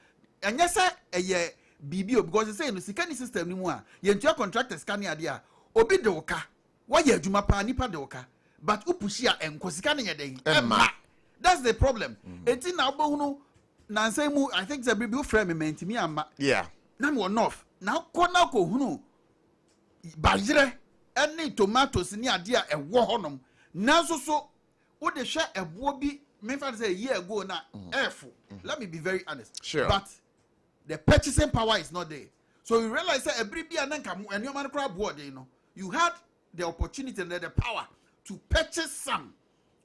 Anya say eye BBO because they say no sika ni system ni mu a ye ntua contractors kan ya de a obi de woka why adwuma pa nipa de woka but upushi a enko sika ni yeden emma. That's the problem. Enti na obohunu na say mu I think the BBO frame me ntimi amma. Yeah. Na me enough. Na ko hunu bajire any tomatoes ni ade a ewo honom. Nanso so wo de hwe ebo bi me fa say a year ago na airful. Let me be very honest. Sure. But the purchasing power is not there. So you realize that every bia nanka and your man crab board, you know, you had the opportunity and the power to purchase some,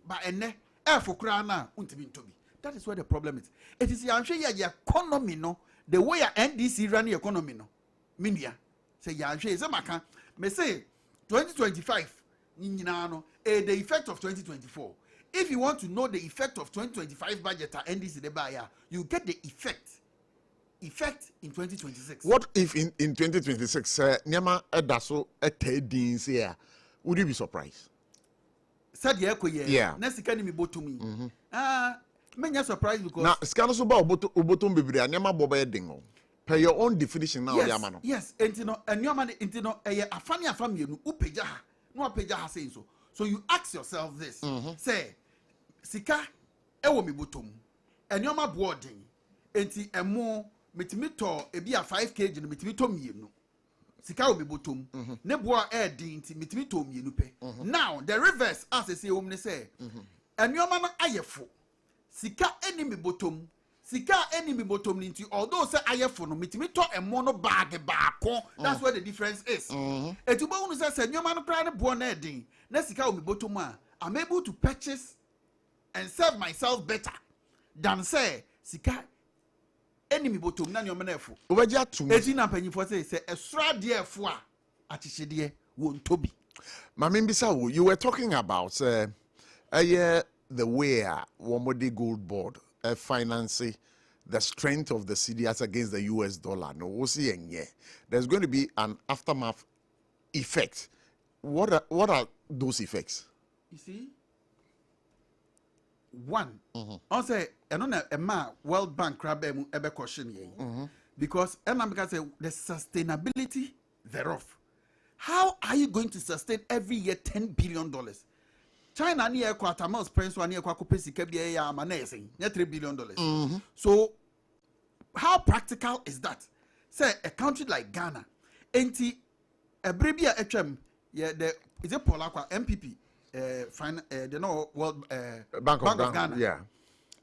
but ene for krana untimi to be. That is where the problem is. It is the economy no, the way NDC run the economy no. Media say say maka me say 2025 no the effect of 2024. If you want to know the effect of 2025 budget at NDC the buyer, you get the effect in 2026. What if in 2026 nyama edaso etedin say would you be surprised? Said yeah. Next can me botumi. Menya surprised because now scan so ba obotom bebre nyama boba edin per your own definition now yama no. Yes, entino nyama entino afani afamienu upeja ha no upeja ha say so. So you ask yourself this. Say sika ewo me botom. Nyama boarding enti emo metimi to ebi a 5 kg no metimi to mienu. Sika wo me botom. Ne boa din enti metimi to mienu pe. Now the reverse as I say wo me say. Nyama na ayefo. Sika eni me bottom. Sika eni me bottom ninti although say ayefo no metimi to emo no bag baako. That's where the difference is. Etuba unu say nyoma no kra ne bo na edin. Na sika o me bottom a I'm able to purchase and serve myself better than say sika eni me bottom na nyoma na efo. Obaji atum. Eti na panyifo say esra de efo a achichede won tobi. Mamimbisa wo you were talking about the way Womodi Gold Board financing the strength of the cedi as against the US dollar. No, we'll see. There's going to be an aftermath effect. What are those effects? You see, one, I say, World Bank crab ebe question because the sustainability thereof. How are you going to sustain every year $10 billion? China near quarter prince one near Quacopesi Kabia Manessing, $3 billion. So, how practical is that? Say a country like Ghana, enti a bribia HM, is a Polakwa MPP, the no World Bank of Ghana. Yeah.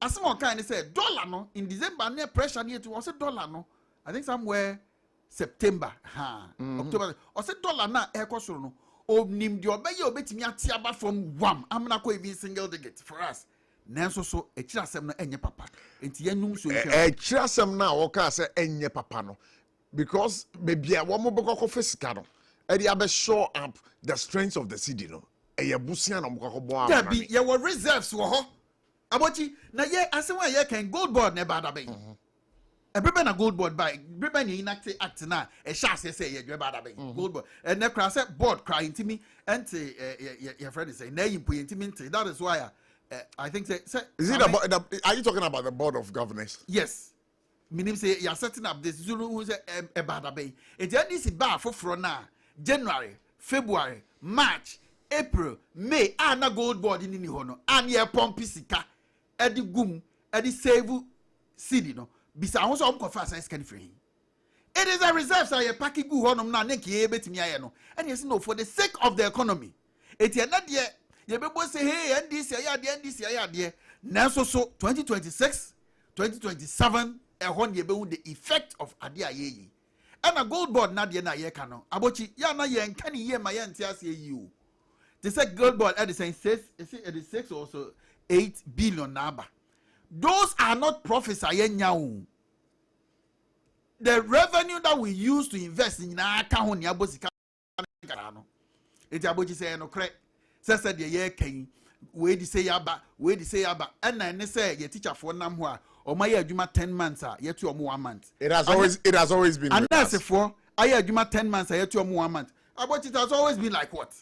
As someone kind of said, dollar no in December near pressure near to was a dollar no. I think somewhere September, October, or said dollar na air cost no. Nim the obey obetimi atiaba from wam amna ko even single digit for us nanso so e kirasem no enye papa enti yanum so e kirasem na wo ka say enye papa no because maybe a wo mo beko fisika no e dey be show up the strength of the city no e ye busia no mo bo am there be ye were reserves wo ho abochi na ye asenwa ye can gold board ne bada be everybody na gold board by everybody enact act na e sha say ye dwe bada be gold board and na cry say board cry intimi ente your friend say na yimpo intimi ente. That is why I think say is it about are you talking about the board of governors? Yes, meaning say you are setting up this zulu who say e bada be it this ba foforo na January, February, March, April, May na gold board ni ho no an ye pompi sika e di gum e di save cedi no. Bisa won so am kofa size can free. It is a reserve so you pack gu honum na neki e betimi aye no. And you know for the sake of the economy. Eti na de ye bebo say hey NDC aye de. Nanso so 2026, 2027 e hon ye be the effect of ade aye yi. And a gold board na de na ye ka no. Abochi ya na ye nka ni ye ma ye ntia se yi o. They say gold board at the same 6 or so 8 billion number. Those are not profits ayen. The revenue that we use to invest in our account it's about say no correct. Said the year can we say yaba, and then say your teacher for namwa or my adjuma 10 months yet to 1 month. It has always been. And that's a 4 I adjuma 10 months yet to 1 month. About it has always been like what?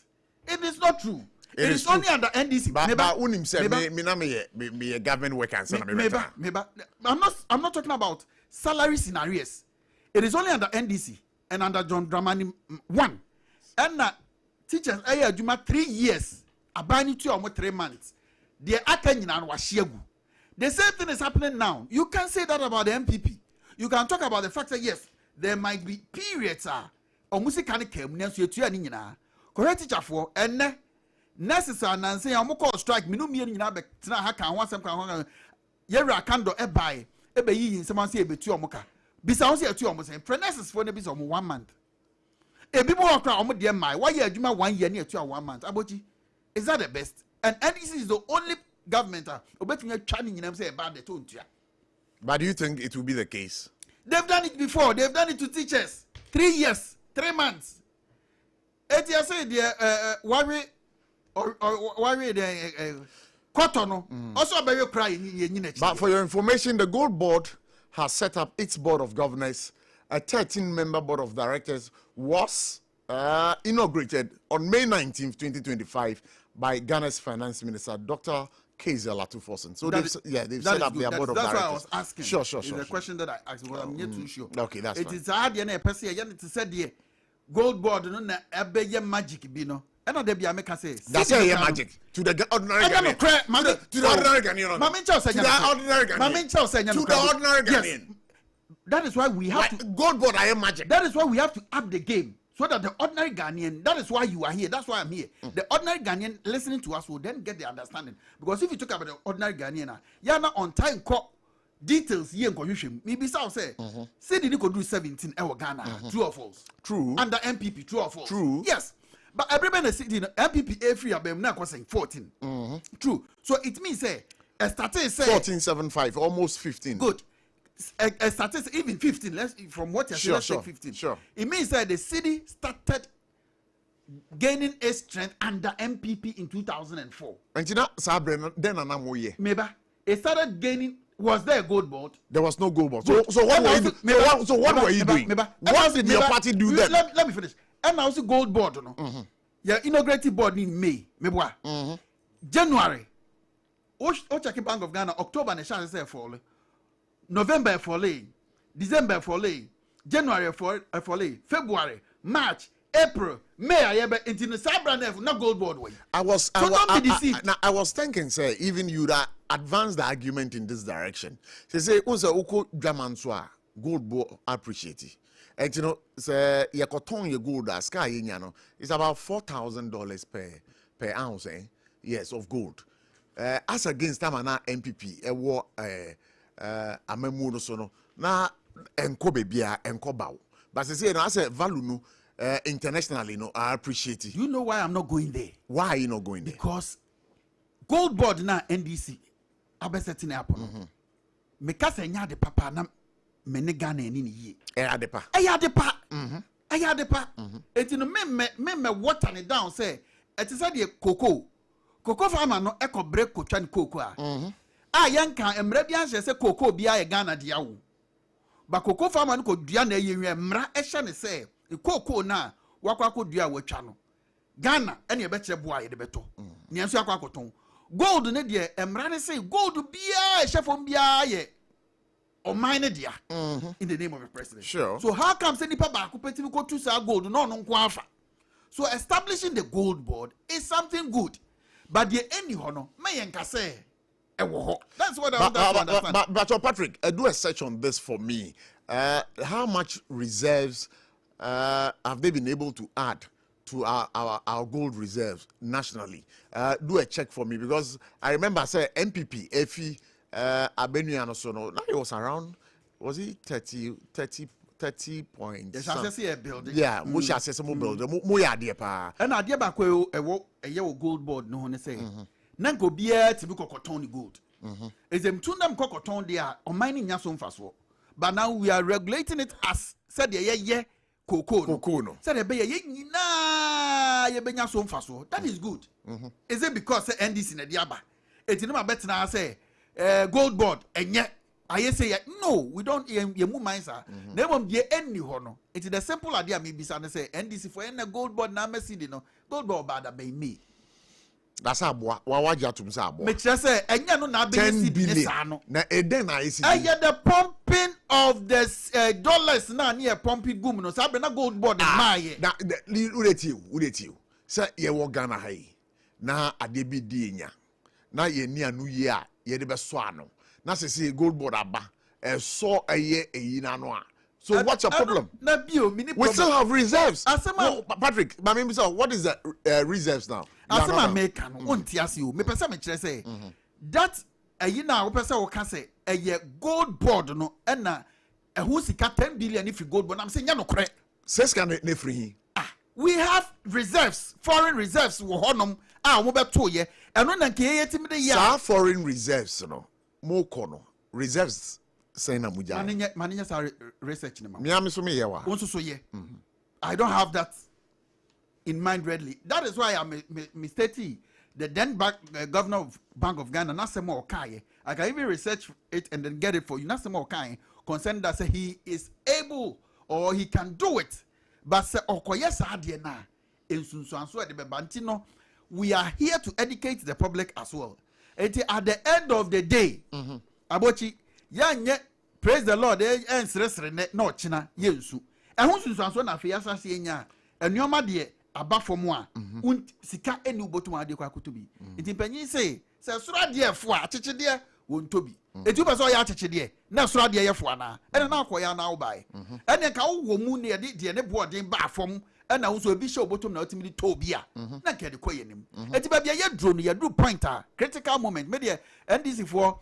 It is not true. It is only under NDC. But unim say me a government worker and I'm not talking about salary scenarios. It is only under NDC and under John Dramani 1. And teachers I Juma 3 years. Abani 2 or 3 months. The Akanyinan was Shiagu. The same thing is happening now. You can say that about the MPP. You can talk about the fact that yes, there might be periods or musicani came near to you. Correct teacher for and necessary and say I'm call strike me no me na be tena ha kan wasem kan yera kando e buy e be yi nsema say e betu omoka bisa won say etu omo say prenesis for na bisa omo 1 month e bi mo okra omo de mai why adwuma 1 year na etu 1 month abochi is that the best and this is the only government obetumi atwa ni nyinam say e bad the tontua. But do you think it will be the case? They've done it before. They've done it to teachers 3 years 3 months. It you say the worry or worry the cotton also very cry. But for your information, the Gold Board has set up its board of governors. A 13-member board of directors was inaugurated on May 19th, 2025 by Ghana's finance minister, Dr. Kaiser Latufosin. So they've set up their board of directors. That's why I was asking. Sure. It's a question that I asked because I'm yet too sure. Okay, that's fine. It is hard to person to say the Gold Board no na ebe magic bi no. And they be make say. That's magic to the ordinary Ghanaian. To the ordinary Ghanaian. To the ordinary Ghanaian. That is why we have to Gold Board I am magic. That is why we have to up the game so that the ordinary Ghanaian. That is why you are here. That's why I'm here. The ordinary Ghanaian listening to us will then get the understanding. Because if you talk about the ordinary Ghanaian, you are not on time. Details here in maybe South say say they could do 17 Ghana. True or false? True. Under MPP, true or false? True. Yes. But everybody is saying MPP A3 abem na saying 14. True. So it means say a status say 14.75, almost 15. Good. A status even 15. Let's from what you're saying, let's say 15. Sure. It means that the city started gaining its strength under MPP in 2004. And you know, Sabre then anamoye. Maybe it started gaining. Was there a Gold Board? There was no Gold Board. So what were you doing? So what were you doing? What did your party do then? Let me finish. And also Gold Board, you know. Yeah, inaugurated board in May. January. Ochaki Bank of Ghana. October ne chance say fall. November fall. December fall. January fall. February, March, April, May. I ever into the cyber not Gold Board way. I was thinking, sir, even you that advance the argument in this direction. Say, also, Oko Dramanswa, Gold Board appreciate it. And you know, say, Yakoton, your gold, sky, you know, it's about $4,000 per ounce, yes, of gold. As against Tamana MPP, a war, a memory sono, na enko bebia, enko bao. But say, no, as a value, no. Internationally, no, I appreciate it. You know why I'm not going there? Why are you not going there? Because Gold Board na NDC, abe setting up. Me kase nya de papa na me ne Ghana ni ye. Eya de pa. Eti no me water ne down say. Eti say de cocoa farmer no eko break ko twa ne cocoa a. Yanka emre bia hye say cocoa bia ye Ghana dia wo. Ba cocoa farmer no ko dua na ye wi emra ehye ne say cocoa na wakwako dua watwa no Ghana ene e beche boa ye de beto ne enso akwakoton gold ne de emra ne say gold bia chefom bia ye o mine dia in the name of the president. Sure. So how come say nipa ba ko petimi ko tu sa gold no nko afa? So establishing the Gold Board is something good, but the any hono me yenka say that's what I understand. But Patrick, do a search on this for me. How much reserves have they been able to add to our gold reserves nationally? Do a check for me, because I remember say MPP Efi Abenuano Sono, now it was around, was it 30 30 point. Yes, I say a building. Yeah, mo shall say some building. Mo ya de pa. And I dear back a gold board no one say. Nanko beer to be cotton gold. Is them two them cotton there or mining yason fast. But now we are regulating it as said yeah cocoa no. Said a bay na ye benya so fast. That is good. Is it because NDC in a diaba? It's in my bet now say gold board and yet I say no, we don't you move minds are. Never be any honor. It's the simple idea maybe say NDC for any gold board na mercy no gold board bad by me. That's a boy. What you to say? Make sure say enya no na be 10 billion. Na eden na isi. I get the pumping of the dollars na near pumping gum no. Sabe na gold board my. Na ureti. Say ye wo Ghana hai. Na adebi di nya. Na ye ni anu ye a ye de be so ano. Na say gold board aba. So eyi na no a. So what's your problem? We still have reserves. No, Patrick, my name is what is the reserves now? As a American, won't you? Me person me say that you now person will say a gold board no and na who sika 10 billion if you gold board. I'm saying no correct. Says can ne free. We have reserves, foreign reserves. We honum we be 2 years. And when nke yetimi de ya. Foreign reserves no. Mo kono reserves. Maninya sa research ni ma. Me so me ye wa. Won so ye. I don't have that in mind readily. That is why I'm stating the then governor of Bank of Ghana Nasemo Okaye. I can even research it and then get it for you. Nasemo Okaye concerned that say he is able or he can do it. But say okoye sa ade na ensunsuanso e de bebantino. We are here to educate the public as well. At the end of the day, Abochi yanye praise the Lord ensresre na ochina yensu ehun sunsuanso na fe yasase enya enuoma de aba fom a sika eni ubotum ade kwa kutobi ntimpanyin se sura de efo a chichi de wontobi etu be so ya chichi de na sura de yefo na ene na akoya na wo bae ene ka wo mu ne de ne boarding ba fom ena wo so obi she obotum na otimi de tobi a na ka de koyenim eti ba bia ye drone ye do pointer critical moment me de NDC for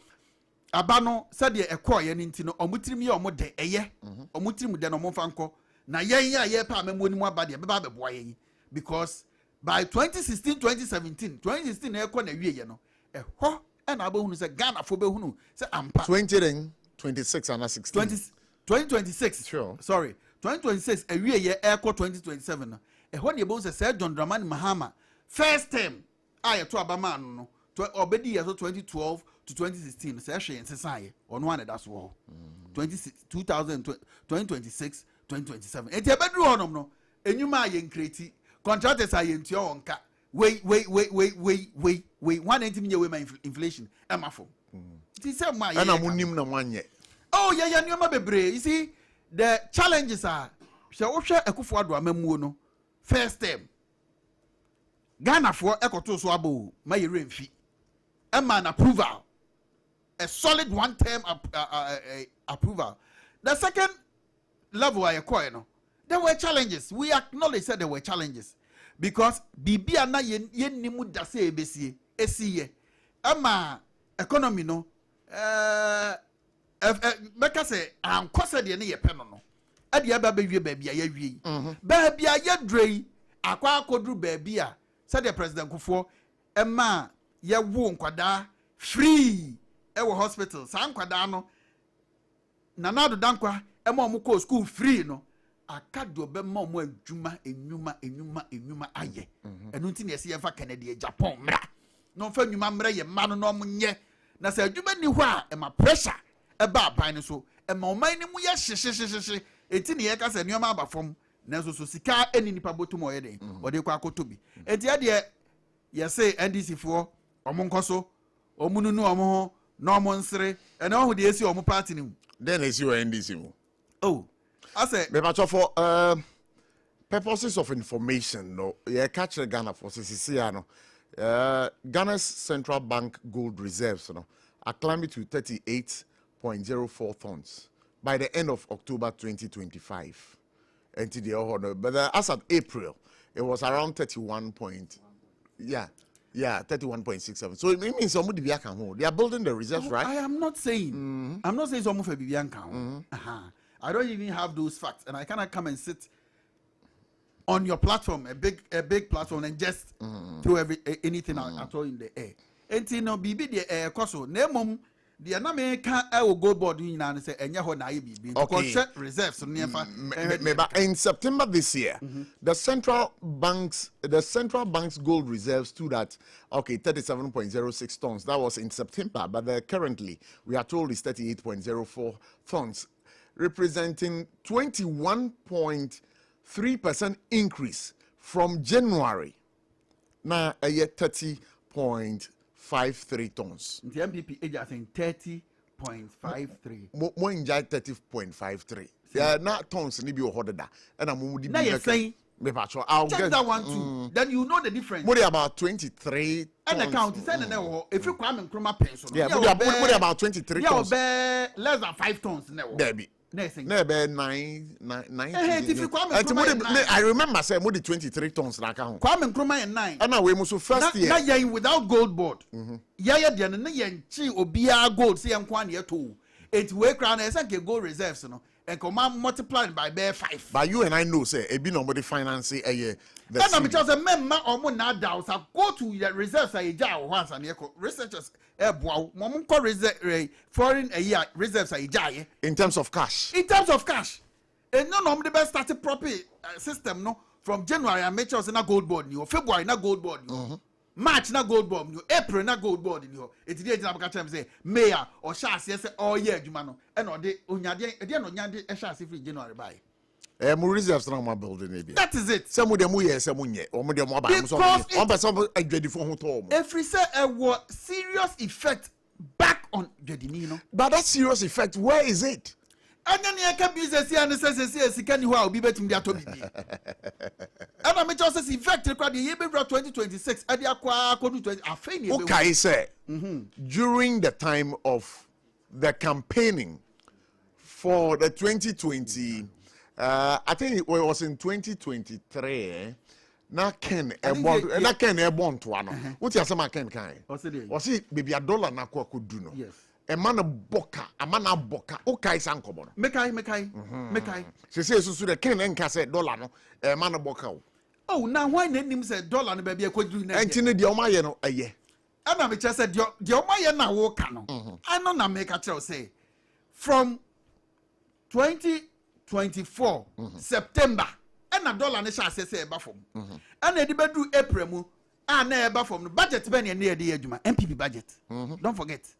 abano said ye ekoye ni ntino omutirim ye omode eye omutirim de no momfanko na yen ya ye pa amemu ni mu abade be ba beboa yen because by 2016 na ekọ na wie ye no eho na abahunu se Ghana fo behunu se ampa 2026 and 16 2026 sure sorry 2026 awie ye ekọ 2027 no eho na ebo se John Dramani Mahama first term ayeto abama no obedi ye so 2012 to 2016 say hwe nsesaye ono ane da so 2026 2027 enti ebedru honom no enyuma aye nkreti contractors aye ntio onka we one entimi we my inflation emafo ti say ma ye na munim na mwanye oh yeah nyoma bebre you see the challenges are so wo hwe ekufo ado amamuo no first term Ghana for ekoto so abo ma ye remfi an approval, a solid one-term approval. The second level I acquire, no, there were challenges. We acknowledge that there were challenges because bibi ana yen nimu dase ebesi esiye. Ama economy no, make say am kwasa de ne ye pe no. Ade aba be wie ba bia ye wie. Ba bia ye drei akwa akodru ba bia. Said the president Kufuor ema ye wo nkwada free e wo hospital sa nkwada no nanado dankwa e ma omo ko school free no akado be ma omo adwuma enwuma aye enu nti na ese ye fa Canada Japan mra no fa nwuma mra ye ma no omo nye na sa adwuma ni ho a e ma pressure e ba aban so e ma oman ni mu ye hye eti ne ye ka sa nneoma aba fom na so sika eni nipa botum o ye den o de kwa akotobi eti ya de ye say NDC for omunkoso omununu omo no omo nsere ene ohu de esi omo party ni then esi o NDC mu oh I say me patcho for purposes of information no ye catch Ghana for CCC no Ghana's Central Bank gold reserves no are climbing to 38.04 tons by the end of October 2025 until the but as of April it was around 31.67. So it means somebody be account. They are building the reserves, right? I am not saying. I'm not saying some of Bibianka. I don't even have those facts, and I cannot come and sit on your platform, a big platform, and just throw anything at all in the air. And you know, BB the air coso, name the American I will go board in and say, and Yaho Naibi, because reserves near. In September this year, the central bank's gold reserves stood at 37.06 tons. That was in September, but currently we are told it's 38.04 tons, representing 21.3% increase from January. Now a year 30.53 tons. The MPP age I think 30.53. More in 30.53. Yeah, not tons ni bi ohoda da. And I'm mudi now you're saying I'll check get that one too. Then you know the difference. More about 23 and the count is if you come and chroma pencil. Yeah, more about 23 tons. Yeah, less than 5 tons now. Debbie. Next nine. If you come and I remember saying more 23 tons like that. Come and chroma and 9. And now we must first year. Now you're without gold board. Yeah, the na yen chi obia gold see am kwan ye to. It we crown as gold reserves no. And come multiplied by bare 5. But you and I know say e be nobody finance a year. And I'm just a member or more now doubts. I go to the reserves I jaw once and researchers mom call reserve foreign a year reserves I jay in terms of cash. In terms of cash. And none of the best started proper system no from January I make sure na gold board you February na gold board you March na gold board you April na gold board you it dey na baka time say May or chance say all year adwuma no e no de onyade e dey no nyade e chance free January buy mo reserves na my building e that is it some of them yes some nye o mo dem mo ba mo so on person adwadifo ho to mo every say a serious effect back on dwadini no but that serious effect where is it anya ne aka business ya ne say sika ni ho a obi betim dia to bibi ana me just say effect record the year 2026 ade akwa kodu 20 afeni ebe okay say during the time of the campaigning for the 2020 I think it was in 2023 na Ken ebon to ano what you say Ken kan o say baby a dollar na kwa kodu no yes a man boka okay sankobo no mekai say so the Ken enka say dollar no a man boka oh now why na nim say dollar no baby akodu na enti ne de o ma ye no eye ana me say de o ma ye na wo ka no I know na make a tell say from 2024 September and a dollar ne sha say eba from and e be do April mu na eba from budget be near the adwuma MPP budget don't forget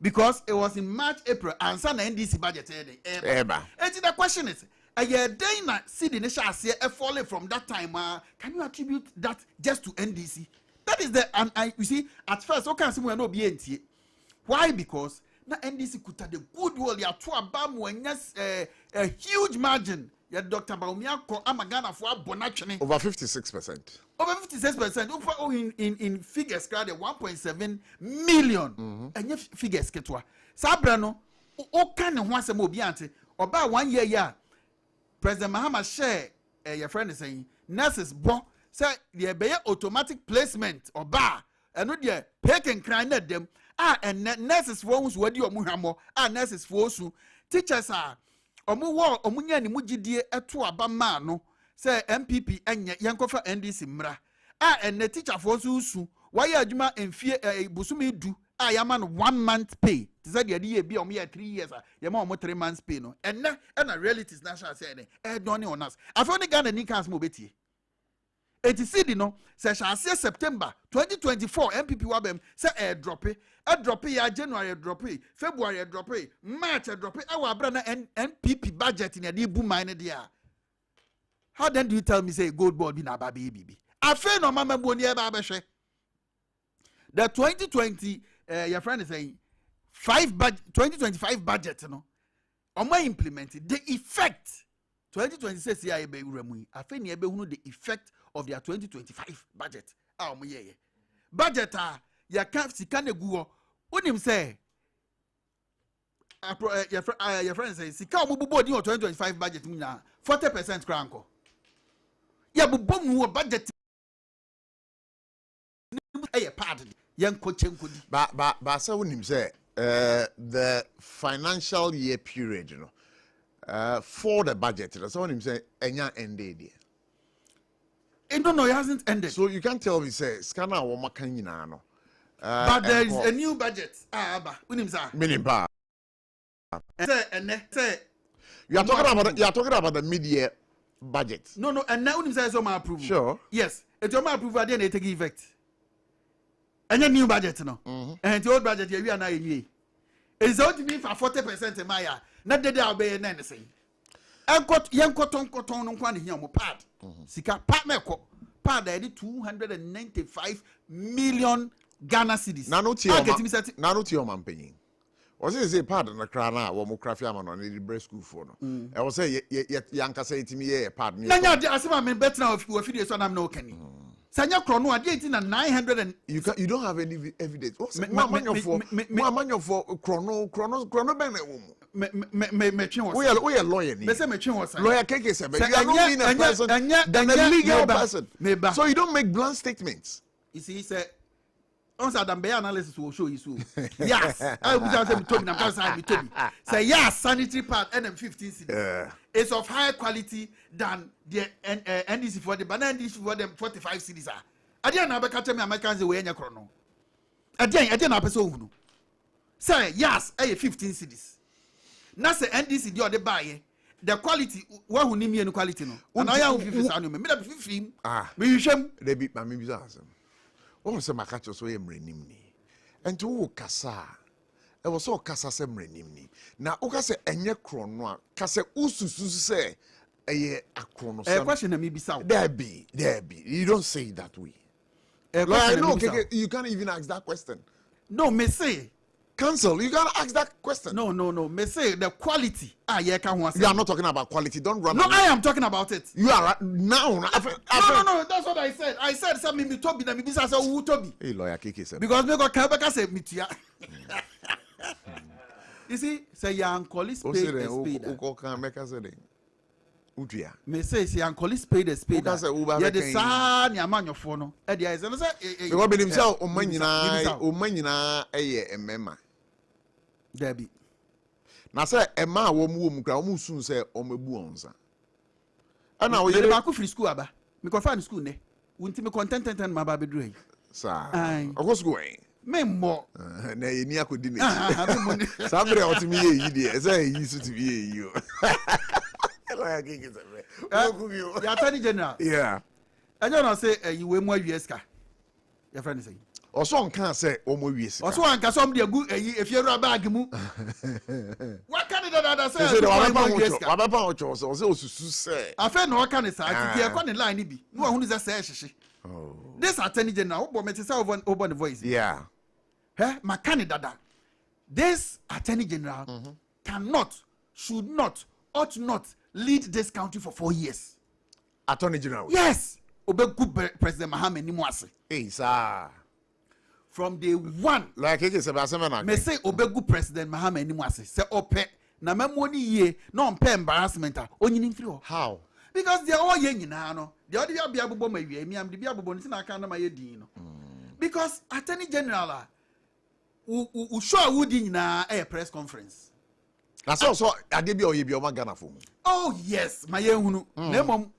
because it was in March April and san NDC budget eba and the question is a year day na see the sha say falling from that time can you attribute that just to NDC that is the and you see at first okay say we no be entie why because na NDC kuta the good will ya to abam wenyas a huge margin ya Dr. Baumia ko amagana for abonachene over 56% over 56% in figures called 1.7 million and figures ketwa sabra no o kan ne ho asem obi ante oba 1 year ya President Mahama share your friend is saying nurses bo say the be automatic placement oba eno de pick and cry na dem and nurses for who wadi omuhamo nurses for su teachers are omunya ni mugidie eto aba ma no say MPP enye yankofa NDC mra and the teacher for su why adwuma enfie busumi du yama no 1 month pay to say the year be 3 years yama 3 months pay no and na realities national say don on us afoni Ghana ni cans mo betie see no say shall say September 2024 MPP wabem say drop ya January drop February drop March drop our brother NPP budget in the boom mine there. How then do you tell me say gold board be na baby afa no mama boni e ba behwe the 2020 your friend is saying 2025 budget no omo implemented the effect 2026 year e be wuramu afa ne e be hunu the effect of their 2025 budget budget ya kan sika na guo onim say your friend say sika omububo di 2025 budget mu na 40% kranko ya bubo mu budget part yanko chenkodi ba say onim say the financial year period for the budget. That's what I'm saying. Enya ended. No, it hasn't ended. So you can't tell me say scanner or makanyina no. But there is a new budget. Minimum. Say, you are talking about the mid-year budget. No, and now when say so my approval. Sure. Yes, it's your approval. Then it take effect. And a new budget no. And the old budget we are now in. It's out to me for 40% in my year. Not that they are being anything. And got young cotton on one here mo pad. Sika pad me ko pad dey 295 million Ghana cedis. Na no ti o man penyin. O say pad na kra na wo mo krafia ma no na di breast school for no. E wo say yanka say itimi ye pad ni. Na nya asema me better na of video so na no kenny. Sanya krono ade 900 and you don't have any evidence. Man for krono ben na wo me twen we are lawyer ni. Me say me twen was. Lawyer keke say you are not being a person than a legal person. So you don't make blunt statements. You see, he said once Adam Bay analysis will show you so. Yes, I will tell them to say yes, sanitary pad NM15 cedis. It's of higher quality than the NDC for the banana NDC for them 45 cedis. I didn't have a catch me Americans away in your chrono. I didn't have a so. Say yes, 15 cedis. Now say NDC the other buy the quality what who need me quality no. And I am 50 annual me that 15. Me shame they beat my me bizarre. One say makacho so ye mrenim ni. Enti wo kasa. E wo so kasa se mrenim ni. Na wo kasa enye krono a kasa ususu se eye akrono sam. Question na me bisa. There be. You don't say it that way. Like, no, you can't even ask that question. No, me say cancel. You gotta ask that question. No. Me say the quality. You are not talking about quality. Don't run. No, away. I am talking about it. You are now. No. That's what I said. I said something me Toby. Me bisa say who Toby. Hey, lawyer Kiki said. Because me go Kabaka say me tia. You see, say young colleague spade a spade. Who can make us say Utia. Me say young colleague spade a spade. Yeah, the son ya man your phone. Eddie I say. Because be himself o man nyina eye emema. Debbie. Na say ema wo mu kra wo sun say o mebu onza. Ana wo yere ba ko free school aba. Me ko fan school ne. Wunti me content ma ba be dru. Sa. O ko school eh. Me mo. Na ye ni akodi ne. Sabre o ti mi ye yi de. Say yi su ti bi ye yi o. Like Kiki say. Ya Attorney General. Yeah. I don't say you we mo USK. Your friend is saying. Oso nkan say o mo wiese. Oso anka some dey gu if you rub bag mu. What can that say? Say wa ba pa ocho so osusu say. Afa na o kan say ati e kwa ne line bi. No wa hunu say hyehyehye. Oh. This Attorney General wo me say over the voice. Yeah. My candidate. This Attorney General cannot, should not, ought not lead this country for 4 years. Attorney General. Yes. Obegu President Mahama ni mwase. Hey, sir. From day one. Like it is about 7 Me say obegu President Mahama ni mwase. Say ope na memoni ye no mpe embarrassment a onyini mfiri. How? Because they are all ye nyina no. The other bia abobo ma wie mi am de bia abobo nti na aka na ma ye din no. Because Attorney General u show woody nyina a press conference. Na so ade bia oye bia o ma Ghana fo. Oh yes, my yehunu. Na mom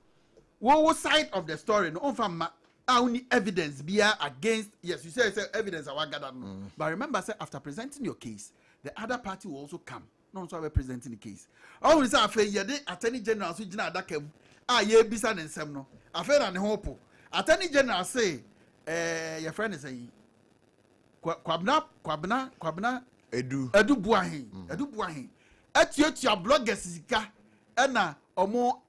wo side of the story no onfa only evidence bia against. Yes, you say evidence I gathered no. But remember say after presenting your case, the other party will also come. No so we presenting the case. All we say afa ye the Attorney General so gina adaka mu ye bisa ne nsem no. Afa na ne hopo. Attorney General say your friend is saying kwabna edu buahin etua bloggers sika na omo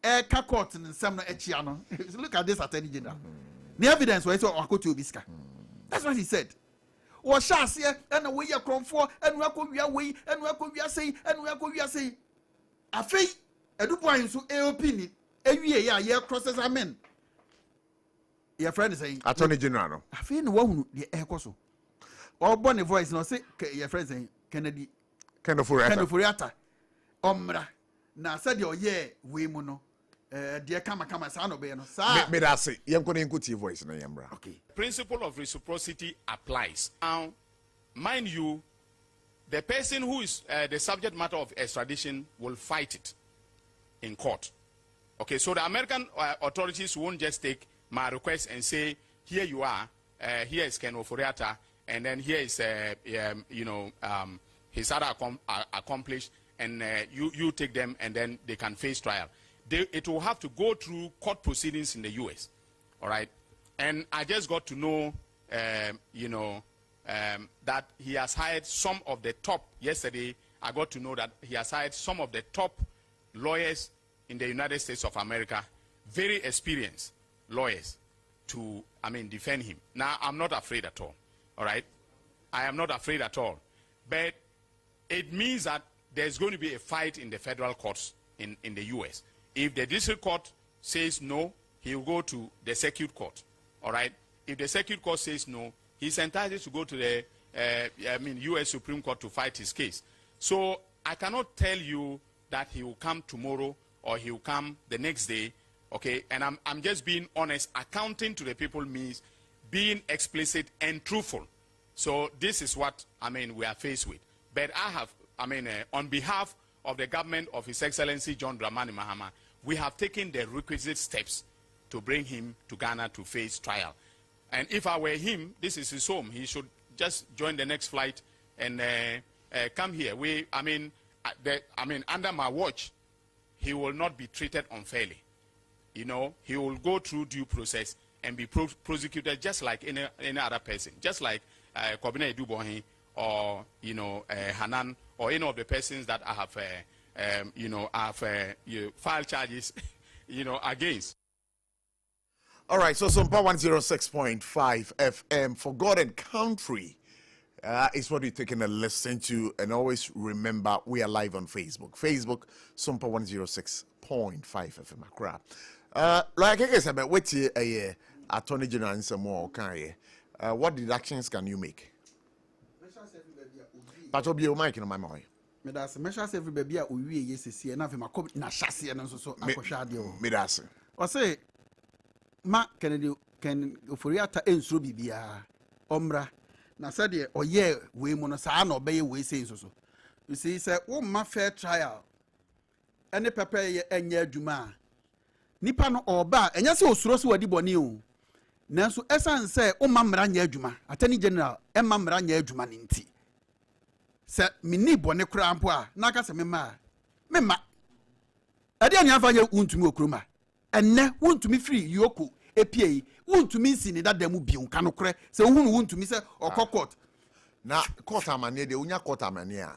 ka court nsem no echia no. Look at this Attorney General. The evidence was akoto obiska. That's what he said. Wo sha ase na we ye kromfo enu akowia we enu akowia sei enu akowia sei afei edu buahin so AOP ni ewie ya ye process amen. Your friend is saying Attorney General no afei no wahunu the ekoso or born a voice no say your friend saying Kennedy Furiata omra na said your ye we mu no dear kama sa no be no sa me da say yen ko nkuti voice na yemra. Okay. Principle of reciprocity applies. Now mind you, the person who is the subject matter of extradition will fight it in court. Okay, so the American authorities won't just take my request and say, here you are, here is Ken Oforiatta, and then here is, his other accomplished, and you take them, and then they can face trial. It will have to go through court proceedings in the U.S., all right? And I just got to know, that he has hired some of the top, yesterday I got to know that he has hired some of the top lawyers in the United States of America, very experienced lawyers to, defend him. Now, I'm not afraid at all, right? I am not afraid at all. But it means that there's going to be a fight in the federal courts in the U.S. If the district court says no, he will go to the circuit court, all right? If the circuit court says no, he's entitled to go to the U.S. Supreme Court to fight his case. So I cannot tell you that he will come tomorrow or he will come the next day, okay? And I'm just being honest. Accounting to the people means being explicit and truthful. So this is what, we are faced with. But I have, on behalf of the government of His Excellency John Dramani Mahama, we have taken the requisite steps to bring him to Ghana to face trial. And if I were him, this is his home. He should just join the next flight and come here. Under my watch, he will not be treated unfairly. He will go through due process and be prosecuted just like any other person, just like Kobina Edubohi or Hanan or any of the persons that I have filed charges against. All right, so SOMPA 106.5 FM for God and country is what you're taking a listen to. And always remember, we are live on Facebook. Facebook, SOMPA 106.5 FM Accra. Like I said, wait a year, Attorney General and some more, what deductions can you make? But I'll be your mic in my mind. Medasi measures every baby a uwie yesisi na fema ko na hyase no so akosha ade o. Medasi. O say ma Kennedy Ken Oforiatta ensuro bibia omra na said de oye we mu no saa na obeye we say so. You see say wo ma fair trial ene pepe ye enya adwuma nipa no oba enya se osuro se wadi boni o. Nanso esan say wo ma mra nya adwuma Attorney General e ma mra nya adwuma ne nti. Se mini bone kura mpo a na ka se mema ade anya afanye untumi okroma enne untumi free yoko epie untumi sini da demu bi unka no kure se uhunu untumi se okokot na court amane de unya court amane a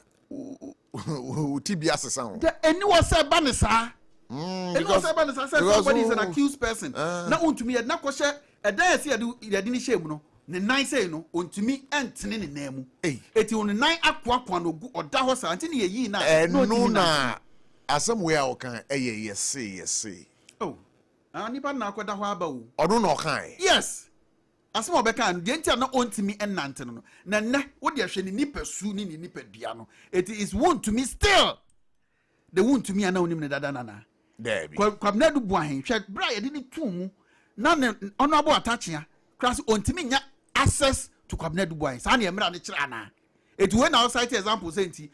utibia sesan the any was say banisa any was say banisa say somebody is an accused person na untumi na ko hye eda yesi yade ni shame no ne nine say no ontumi entene ne namu eti on nine akwa no gu oda ho sa ante ne yi na no na asem we a okan yes oh nipa na akoda ho aba o odo na okan yes asem obekan de enti na ontumi enante no na nne wo de ahwe ni nipa su ni nipa dua no it is want to me still the want to me ana onim ne dada nana debi kwabna du buahen hwe bra ye de ni tumu na ne ono abo atachia class ontumi nya access to Kwabena Dubois. Sani emra ne kira na. Eti when I cite example say nti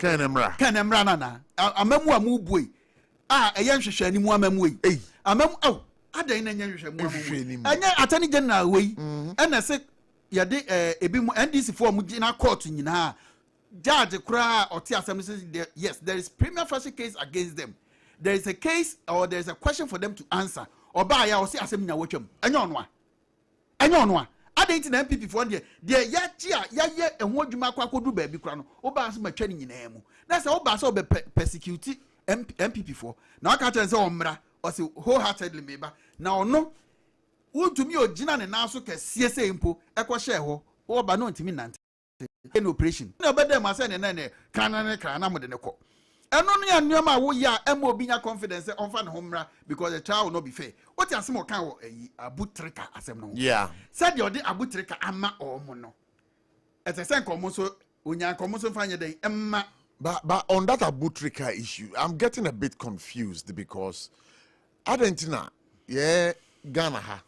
Ken emra na. Amamu amu bue. Eyen hwehwe ni mu amamu yi. Amamu adan na nya hwehwe mu amamu. Anya Attorney General we. Na se ye de ebi mu NDC for mu gina court nyina. Judge kura oti assembly says yes there is prima facie case against them. There is a case or there is a question for them to answer. Oba ya o si assembly na wotwam. Anya ono a adanti na MPP for de ya ye ehwo adwuma kwakodu ba bi kura no oba so matwa ni nyina mu na se oba so be persecute MPP for na aka tell say omra o se wholeheartedly meba na ono wontumi ogina ne na so kese se mpo ekwohye ho oba no ntimi nante in operation na obede ma se ne ne kana na mo de ne ko eno no ya nneoma wo ya emo obinya confidence on fa ne homra because the trial will not be fair. What you asem kan wo abutrika asem no. Yeah. Said you dey abutrika ama omo no. Ete sen komo so onya komo so fanye den emma but on that abutrika issue I'm getting a bit confused because Argentina Ghana ha.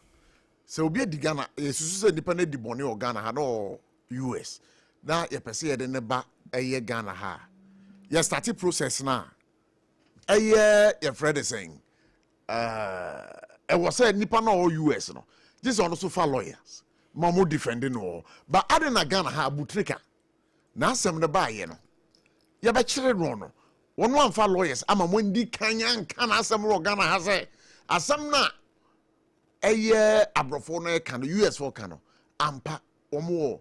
So obi di Ghana yesusu se nipa na di bone o Ghana ha no US. na ye pese ye de ne ba eye Ghana ha ye start process na eye ye friend saying e was say nipa na all US no this on also for lawyers mamo defending no but ade na Ghana ha abutrika na asem ne ba ye no ye be kire no one amfa lawyers ama mondi kanya nka na asem ro Ghana ha say asem na eye abrofo no ka no US for ka no ampa omo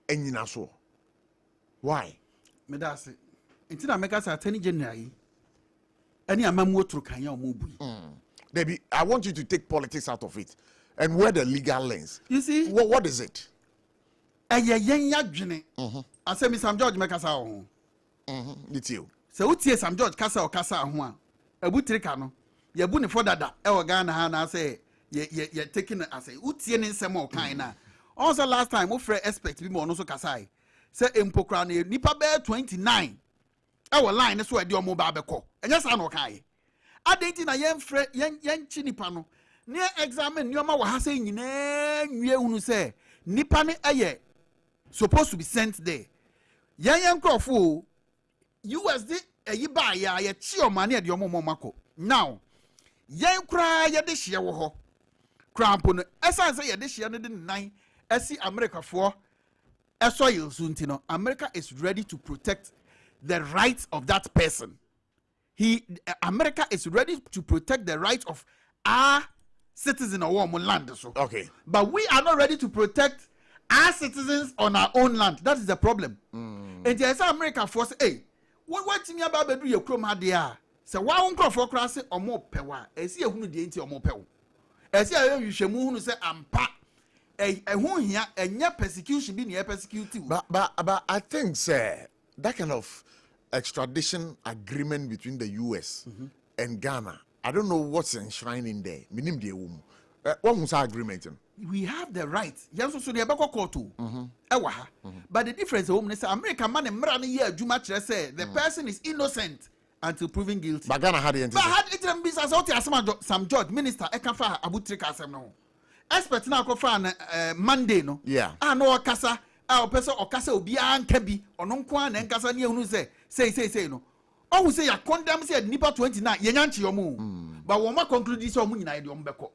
enyina so why me da se ntina meka sa attorney general yi ani amamu otru kanya omo bui Debbie, I want you to take politics out of it and wear the legal lens. You see? What is it? Yen yadwene. I say me Sam George mekasa ho. It's you. So utie Sam George kasa o kasa ho a. Abutrika no. Ye bu ne for dada e wo Ghana ha na say ye taking as utie ne nsem o kan na. Also last time we free expect bi mo no so kasa ai. Say empokra na nipa be 29. E wo line so e de omo ba beko. Enya sa na o kan adenti na yen chi nipa no ne examine nyoma wa ha say nyina nwie hunu say nipa ne eye supposed to be sent there yen crofo USD eyi ba ya ye chi o ma ne de omo mako now yen kra ye de hye wo ho crampo no esan say ye de hye no de nan esi America for esoil sunti no America is ready to protect the rights of that person. America is ready to protect the rights of our citizens on our land. So. Okay. But we are not ready to protect our citizens on our own land. That is the problem. And there's America force, hey, what me about do your chrome had there? So why won't go for class or more pewa? I see a who the or more pew. I see a you should move say I'm pa a who here and your persecution being your persecuting. But I think, sir, that kind of extradition agreement between the US and Ghana. I don't know what's enshrined in there. Minim de wum. What was our agreement? We have the right. Yes, so the Abako Kotu. But the difference is American man and Mrani year Juma say the person is innocent until proven guilty. But Ghana had the But had it been business out there some judge minister Ekafa Abutrika Sam no. Expert now go for Monday no. Yeah. I know Kasa. Our person or Casa will be uncabi or non quan and Casa near who say no. Oh, who say you condemn said Nipa 29, Yanchi your moon. But one more conclude this or moon idea on Beko.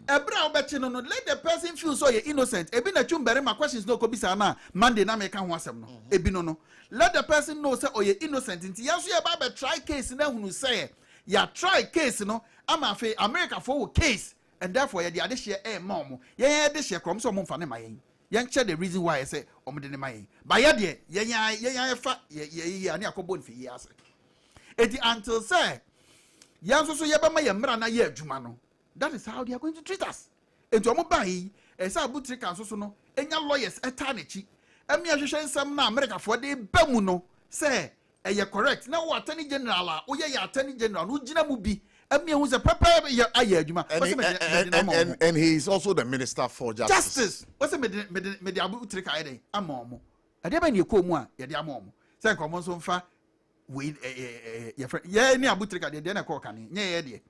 A brow betting on let the person feel so you're innocent. A bin a chumbery, my questions no cobisana, Monday na make one some no. A binono. Let the person know say or you're innocent. Into Yasu about a try case and then who say, ya try case no, I'm a fa America for case, and therefore you're the addition a mom. Yeah, this year comes some fun in my yan share the reason why I say omde ne mai ba ya de yan fa ye ani akobo nfi ye ase eti until say yan so ye ba ma ye mra na ye adwuma no that is how they are going to treat us enti omo ba yi e say abutri kan so no enya lawyers eta na chi emi ahwehwe nsam na America for de ba mu no say e ye correct na wo attorney general a wo ye attorney general no gina mu bi and he is also the minister for justice. What's the mediabu trika? A mom. I never knew Comua, your mom. Say, common so far. We, your friend, yeah, near Butrika, the dinner cockany, yeah, dear.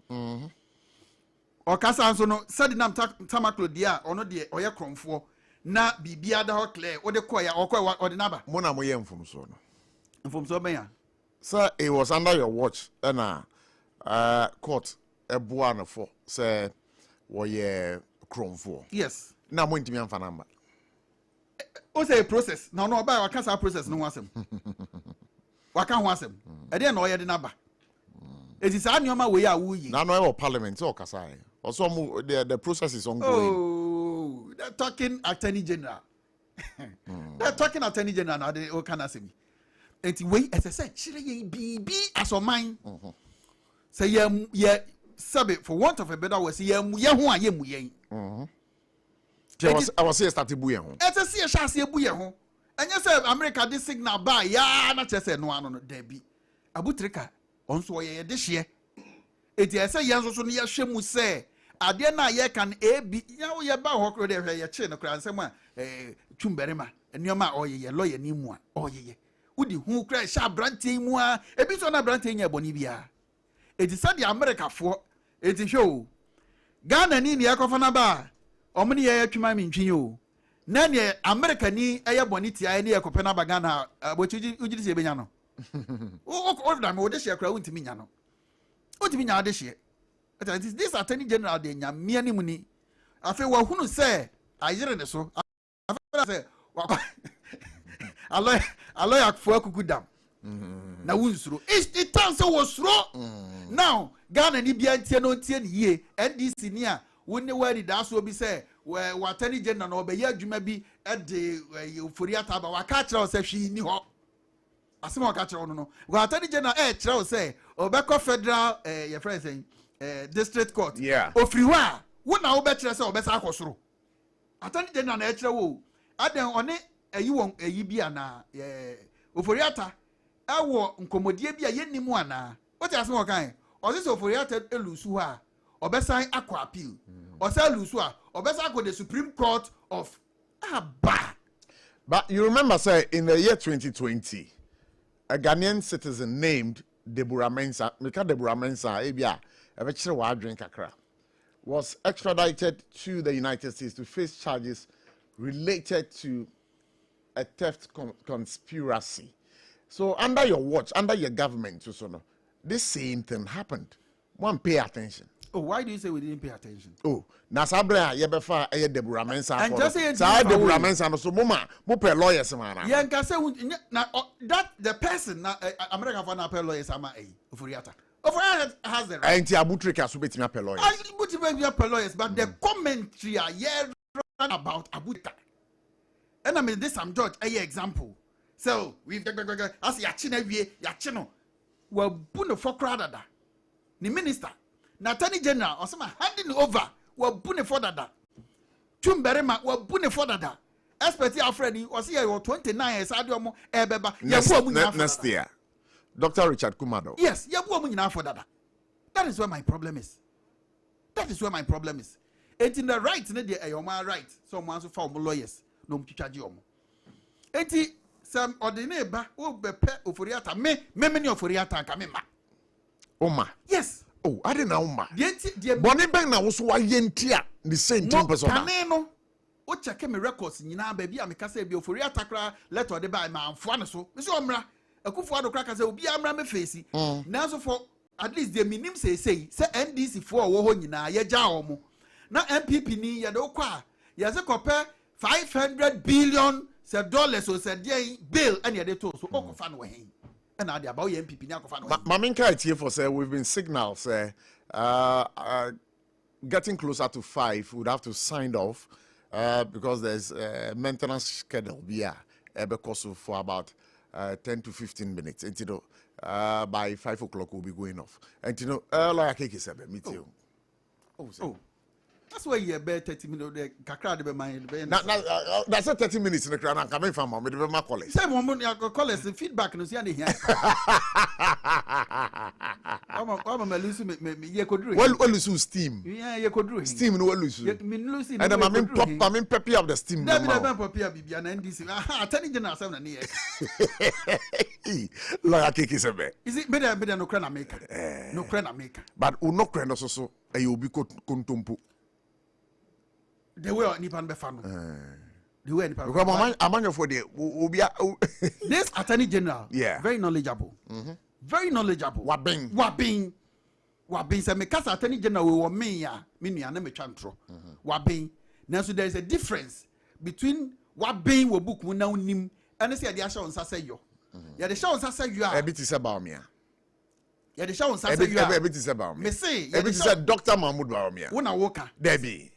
Or Cassanso, no, Sadinam Tamaklo, dear, or no dear, or your crom for na be other hot clay, or the choir, or the number. Mona Moyam from Son. From Sobaya. Sir, it was under your watch, and court a buana for say ye chrome for. Yes. Now I'm going to be on number. What's a process? No, I can't say process. No, was him. I can't was him. I didn't know the number. It is on your way. Now, no parliament or Kasai. Also, the process is ongoing. Oh, they're talking attorney general. They're talking attorney general. Now they all can say me. Anyway, as I said, she be as of mine. Say yeah, sabe for want of a better word, yeah, who I am we. I was here started buye ho. It's a see a chassis buye ho. And you say America this signal by ya not just say no one debi. Abutrika on so ye this year. It is a yan so near shemu say ade na ye can a be ya wo ye ba ho kro de hwe ye che no kra nsem a twumberema enioma oye lawyer ni mu a oye udi hu kra sha brantie mu a ebi so na brantie nya boni bia. It is the America for it is show Ghana ni yakofa na ba omni ye atwuma mi ntwi o Nanya America ni aya boniti aya ni ekopena bagana but uji se benya no. O da me wo de share kra untimi nya no. Untimi nya de share. This attorney general de nya me ani mu ni. Afi wa hunu se ayere ne so. Afi se wa aloy akfo akukudam. Na wunsuro. It turns so was wrong. Now Ghana ni bia ntie no ntie ni ye NDC ni a wonne wari da so bi se wa attorney general no be ya adwuma bi e de Oforiata ba wa ka kire o se hwi ni ho. Asema wa ka kire no no. Wa attorney general kire o se obekọ federal your friend saying district court. Yeah. Ofriwa wona wo be kire se obesa akosoro. Attorney general na kire wo aden one ayi won ayi bia na Oforiata awo nkomodie bia yenimu ana. What you asema kan? Osi so Oforiata elusu ha obesan akwa appeal. Osa elusu ha obesa akwa the Supreme Court of Aba. But you remember, say, in the year 2020, a Ghanaian citizen named Deborah Mensah, was extradited to the United States to face charges related to a theft conspiracy. So under your watch, under your government, this same thing happened. One, pay attention. Oh, why do you say we didn't pay attention? Oh, na sabra yebefa Deborah Mensah. And just say Deborah Mensah so mo pay lawyers man. Yeah, can say na that the person na American for na pay lawyers ama Oforiata. Oforiata has the right. Enti abutrika so betimi pay lawyers. Betimi pay lawyers, but the commentary about Abutrika. And I mean this I'm George example. So we've as ya chine wie ya chino. We bunu for crowd da. Ni minister na attorney general osema handing over we bune for dada Chumberema we bune for dada expert Alfred osi ye 29 years ade omo ebeba ye bo mu nyina next year Dr. Richard Kumado. Yes, ye bo mu nyina for dada. That is where my problem is. It's in the right ne de eyoma right so mo anso fa omo lawyers no mo twitwaje omo enti some ordinary ba wo bepe Oforiata me ni Oforiata ka me ma Oma. Yes. Oh, I didn't know, ma. Bonnie Bang now was why yentia the same time person. No, o check me records nyina baby am ka say bi Oforiata kra letter de by ma amfo so. Me so omra. Akufo ado kra ka say obi amra me face. Na so for at least the minim say NDC for wo ho nyina ye gya omo. Na MPP ni ye de kwa. Ye se kopɛ 500 billion dollars or said bill and ye de to so okofa no hen. And about MPP Maminka for say we've been signaled say getting closer to 5 would have to sign off because there's a maintenance schedule because for about 10 to 15 minutes and by 5 o'clock we'll be going off and lawyer cake is meet you. Oh. That's why you better 30 minutes. The kakra de be mind. That's 30 minutes in the crown. I'm coming from mom. It be my college. Same woman, you college the feedback. No see any here. I'm lose me. You could do. Well, lose steam. Yeah, you could do. Steam no lose. Me lose. And I'm peppy of the steam. Never peppy of Bibian and NDC. Aha, telling you now 7 years. Lawyer cake is a bit. Is it better no crana maker? No crana maker. But no crana so a you be contumpu. The way Nipan Befano. The way Nipan. Because I'm for the this attorney general. Yeah. Very knowledgeable. Very knowledgeable. Wabing. Say me kasa attorney general we were me ya. Me ni ane me chantro. Wabing. Now so there is a difference between wabing we book mu na unim and say the show on say yo. Ya the show on say you are. A bit is about me. Ya the show on say you are. A bit is about me. Me say. A bit is Dr. Mahmoud Baumia. Wona woka. Debbie.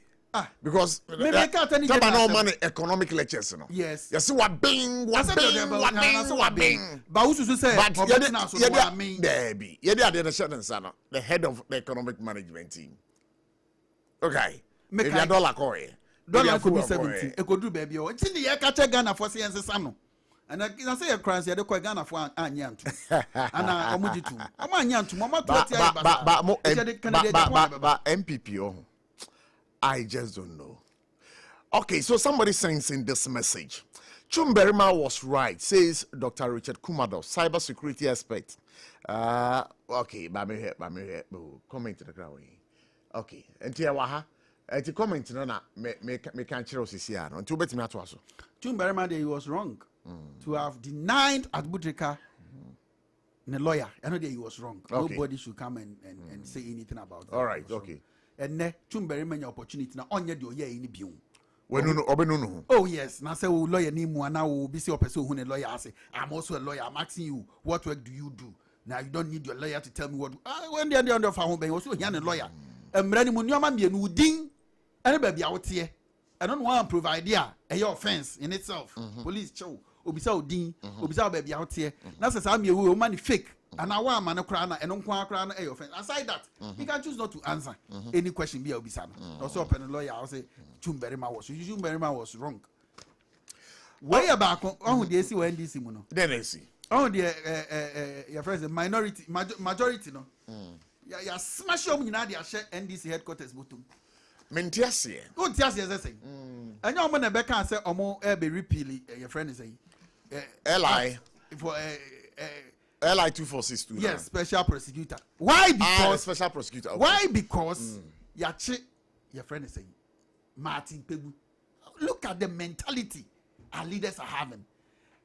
Because no money economic lectures, no. Yes. You see what bing. But who should say? But Debbie, the head of the economic management team. Okay. Maybe a dollar coin. Dollar could be 70. It could do baby. It's in the year catch Ghana for science sano. And I say a cross, you had Ghana for Anyant. And I'm with you too. I'm Anyant, Mama. But MPP. I just don't know. Okay, so somebody sends in this message. Chumberima was right, says Dr. Richard Kumado, cybersecurity expert. Okay, comment to the crowd. Okay, and Tiawaha, Eti comment na me can chiro sisi ano. Nti obetimi ato aso. Chumberima he was wrong to have denied Abutrika the lawyer. I know that he was wrong. Okay. Nobody should come and say anything about that. All right, okay. And ne Chumberima your opportunity na onye de oye ini biu. Obenu. Oh yes, na say lawyer ni mu na wo be say person who ne lawyer say I'm also a lawyer. I'm asking you, what work do you do? Now you don't need your lawyer to tell me what when they under for home ben also here a lawyer. Emra ni mu nyoma mienu din ene ba bia wote. I don't want to provide your offense in itself. Police show obisa odin obisa ba bia wote. Na say say me we man fake and I want man kra na eno kwa kra na offense. Aside that, he can choose not to answer any question bia obisa no. Also open lawyer I say Chumberima was wrong. Why about on the AC when this mu no? Then AC. Oh, your friends, minority, majority, no. Ya smash up in Nadia share NDC headquarters, Butum. Mentiasia. Good, yes, as I say. And your man, Becca say, or more, be repealing, your friend is saying. LI. For LI 2462. Yes, special prosecutor. Why? Because. Special prosecutor. Okay. Why? Because, your friend is saying, Martin Pegu. Look at the mentality our leaders are having.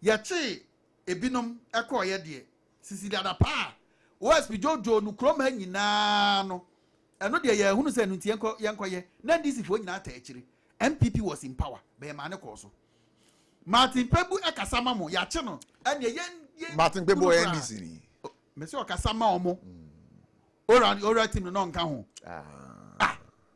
Yachi. Ebinom ekoye de sisi dada pa OSP Jojo no krom ha nyina no eno de ye hunu se no tie yenkoye na DC fo nyina ta akire MPP was in power be ma ne ko so Martin Pebu ekasama mo ya che no ene ye Martin Pebu NDC ni me se okasama omo ora team no nka ho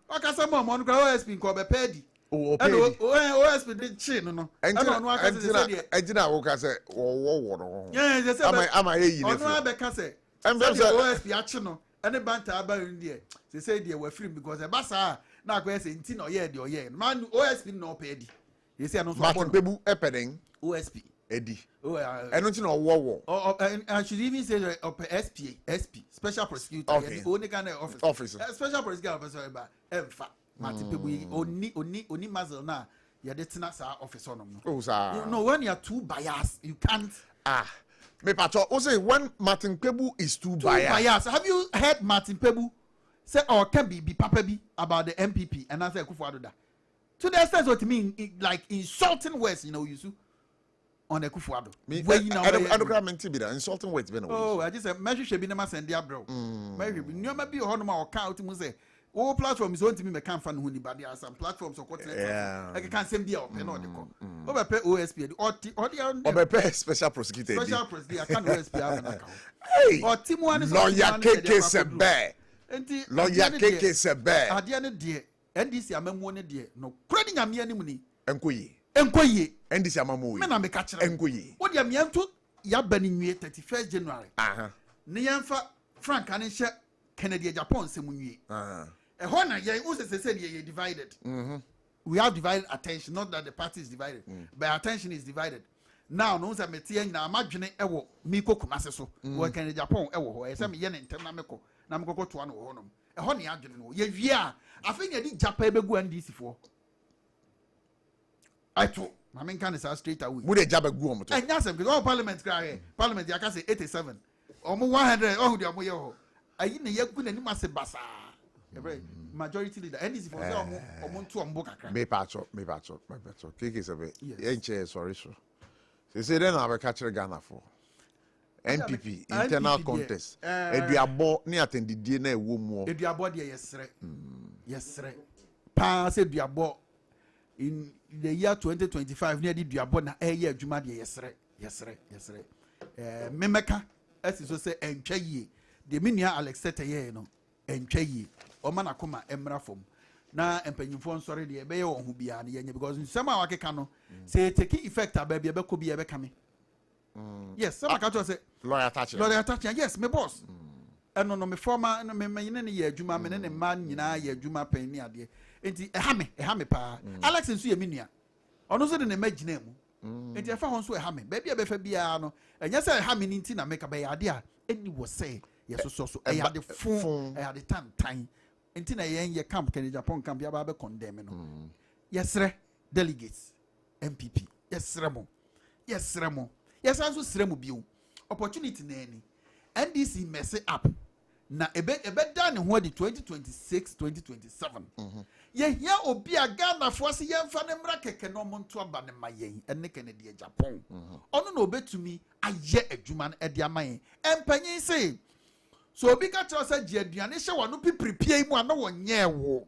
okasama omo no kra OSP nko be pedi OSP did chin no. Ejina wo ka say wo no. Yeah, they say ama ye yi ne. Ono be ka say. OSP achi no. Any banter aba there. They say they were free because e basa na akwa say nti no ye de oye. Man OSP no pedi. They say no so Martin Pebu epeden OSP edi. Eno nti no wo. I should even say SP special prosecutor. Okay. Only kind of officer. Special prosecutor officer ba emfa. Martin Pebu oni mazel na ya de tina sa office on no. Oh sir. No, when you are too biased, you can't. Me pato o say when Martin Pebu is too biased. Have you heard Martin Pebu say or can be papa bi about the MPP and I say Akufo-Addo da? To the extent what it mean like insulting words, you see on Akufo-Addo. I don't mean to be that insulting words been. Oh, I just said measure should be na send dia bro. Measure be no be ho no ma o count mu say all platforms want to me can fan who but there are some platforms or continent. I can send the open or the call. Over pay OSP or special prosecutor. Special prosecutor can OSP have an account. Hey, or Tim one is lawyer KK Sebe. Lawyer KK Sebe. At the end of the day, NDC amemone dear no credit am ye nimuni. Enkoye. NDC amamu. Men am catch enkoye. What ya mianto ya bani 31st January. Ne yamfa Frank anisha Kennedy Japan semunyi. A honor, ye divided. We have divided attention, not that the party is divided, but attention is divided. Now, no one metian na imagine ewo miko kumaseso. We can Japan ewo. I say me yen intem na meko na meko to ano honum. A honor adwene no. Ye via. I think ye di Japan be go NDC for. I to. I mean can say straight away. Wo de Japan go omo to. And that's because all parliament cry. Parliament ya ka say 87. Omo 100 oh de omo ye ho. Ayi ne yagu na ni mase basa. Majority leader NDC for say omo to ombo kakra. Me pacho. KK Sebe. Yenche sorry so. Say then I catch Ghana for NPP internal contest. Eduabo ni attendidie na ewo mu. Eduabo de yesre. Pa say Eduabo in the year 2025 near the Eduabo na eye adwuma de yesre. Memeka as so say entwa yie. The minia Alex Seteye no entwa yie. O ma na koma emra fom. Na empanyimfo nsori de ebe ye wo hu bia na yenye because nsema wakeka no say take effect abia be ko bia be kame. Yes, some catch say lawyer attach. Yes, my boss. No me former no me nyine ne ye adwuma me ne man nyina ye adwuma pan ni ade. Enti eha me pa. Alex nso ye menua. Ono so de ne magina mu. Enti efa ho so eha me. Ba bia be fa bia no. Enya say eha me ni nti na make ba ya ade a eni wo say yes so eya de fun eya de tan. Enti na ye camp Kennedy Japan camp ya ba be condemn no. Yesre delegates MPP. Yesre mo. Yes, also sremu biu. Opportunity na any. NDC mess up. na ebe da ne ho di 2026 2027 ye hia obi a Ghana fo se yemfa ne mra keke no monto aba ne mayen ene Kennedy Japan ono na obetumi aye adwuma no de amayen empanyin se so obi ka tell say je aduane hye wo no pipiripie mu ana wonye wo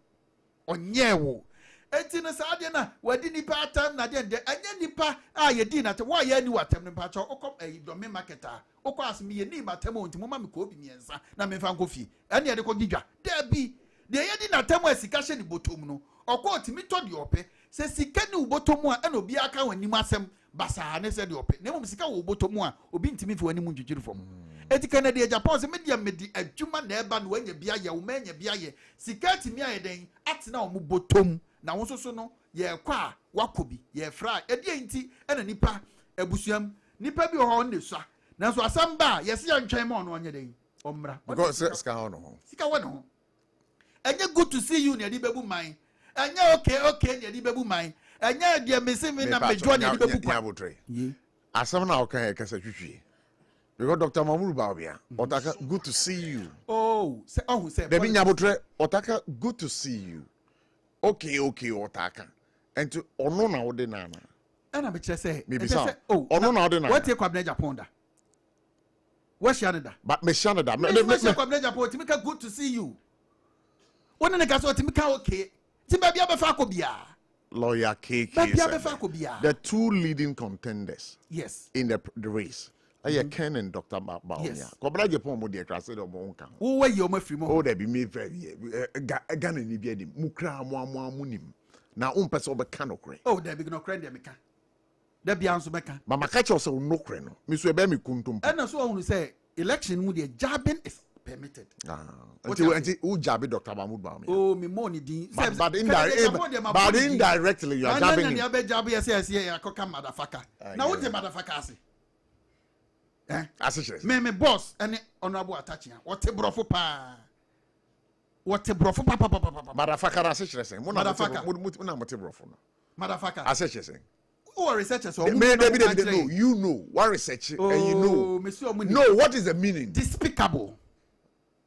enti no sa ade na wadi nipa atam na de anya nipa a ye di na te wa ye ni watam ne pa cha okom dome marketer okọ asemi ye ni matam onti mo ma me ko obi miensa na me fa nkofi ene ye de ko gidwa da bi de ye di na tam asika hye ni botom no okọ otimi to de ope se sika ni ubotom a ena obi aka wani masem basa ne se de ope na mo sika wo botom a obi ntimi fi wani mu dwudwiri fom eti Kennedy Japan se media medi adwuma na eba no wanya bia ye wo manya bia ye sika timi aye den atena wo botom na wo so no ye kwa wakobi ye fra edi enti ena nipa abusuam nipa bi ho ne so na so asamba ye se ntwen mo no onye den omra because sika ho no sika wo no enye good to see you ne di bebu man enye okay ne di bebu man enye de me se me na mejo ne di bebu kwa asam na okan e kasa twitwi because Dr. Mamuru Baobia otaka good to see you say Debi Nyabotre otaka good to see you okay otaka enti ono na wode na na be kire say ono na wode na what take kwabna Japan da what Canada but me Canada me kwabna Japan ti make good to see you wona ne ka so ti make okay ti ba bia be fa ko bia lawyer KK the two leading contenders in the race Ken and Dr. Baumia. Kobra Japan mo de krase do mo nka. Wo we yo mafiri mo. O de bi me very Ghana ni bi adim. Mukra mo amunim. Na umpese obeka no kre. Oh de bi no kre de meka. De bi anso meka. Mama ka che so no kre no. Me so e be me kuntum. And so who say election mu de jabbing is permitted. Until who jabbe Dr. Mahmoud Baumia. Oh me money din. But indirectly you are jabbing. Na be jabbe yes akoka motherfucker. Na what the motherfucker say? Me boss and honorable attaching. What a brofo pa. What a brofo pa. Motherfucker assessing. Motherfucker brofo. Motherfucker assessing. Who researchers or you know what research and you know. No, what is the meaning? Despicable.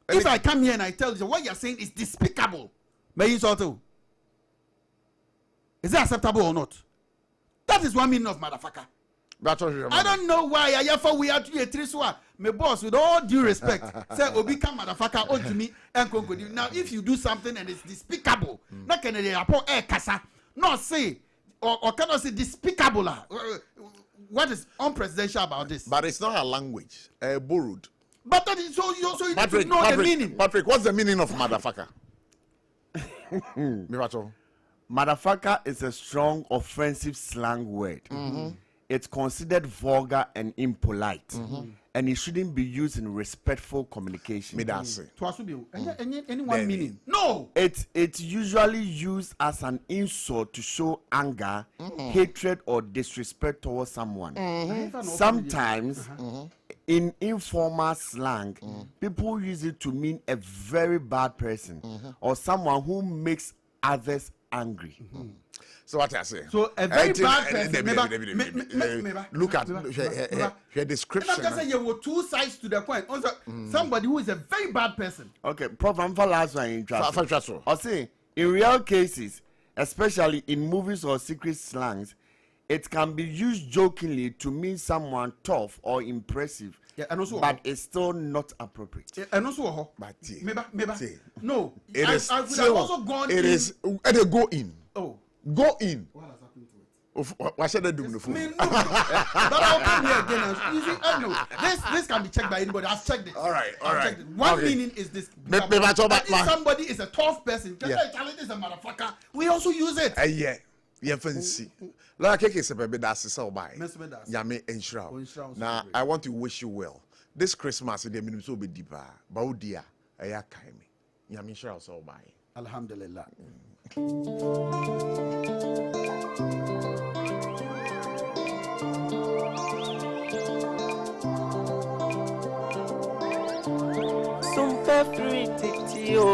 If I come here and I tell you what you're saying is despicable, may you sort of. Is it acceptable or not? That is one meaning of motherfucker. I don't know why I have we are to a triswa. My boss, with all due respect, say Obi come motherfucker on to me and conclude. Now, if you do something and it's despicable, not can they report air casa, not say or cannot say despicable. What is unpresidential about this? But it's not a language, borrowed. But that is so you need to know the meaning. Patrick, what's the meaning of motherfucker? Motherfucker is a strong offensive slang word. It's considered vulgar and impolite, and it shouldn't be used in respectful communication. Anyone meaning? No. It's usually used as an insult to show anger, hatred, or disrespect towards someone. Sometimes, in informal slang, people use it to mean a very bad person or someone who makes others angry. So what I say? So a very bad person. Look at her description. I'm just saying you were two sides to the coin. Also, somebody who is a very bad person. Okay, Prof. I'm for last one in trust. I say in real cases, especially in movies or secret slangs, it can be used jokingly to mean someone tough or impressive. And also, but it's still not appropriate. And also, no, it is. I would have also gone. It is. They go in. Oh. Go in. What has happened to it? Why should I do the food? But I'll come here again. You see, I know this can be checked by anybody. I've checked it. All right. One meaning is this. If somebody is a tough person, challenge is a motherfucker. We also use it. Yeah, fancy. Like is a baby that's so by. Yame Enshroud. Now I want to wish you well. This Christmas the minimum so be deeper. Baudia, Aya Kaimi. Yame Enshroud so by. Alhamdulillah. SOMPA free titio.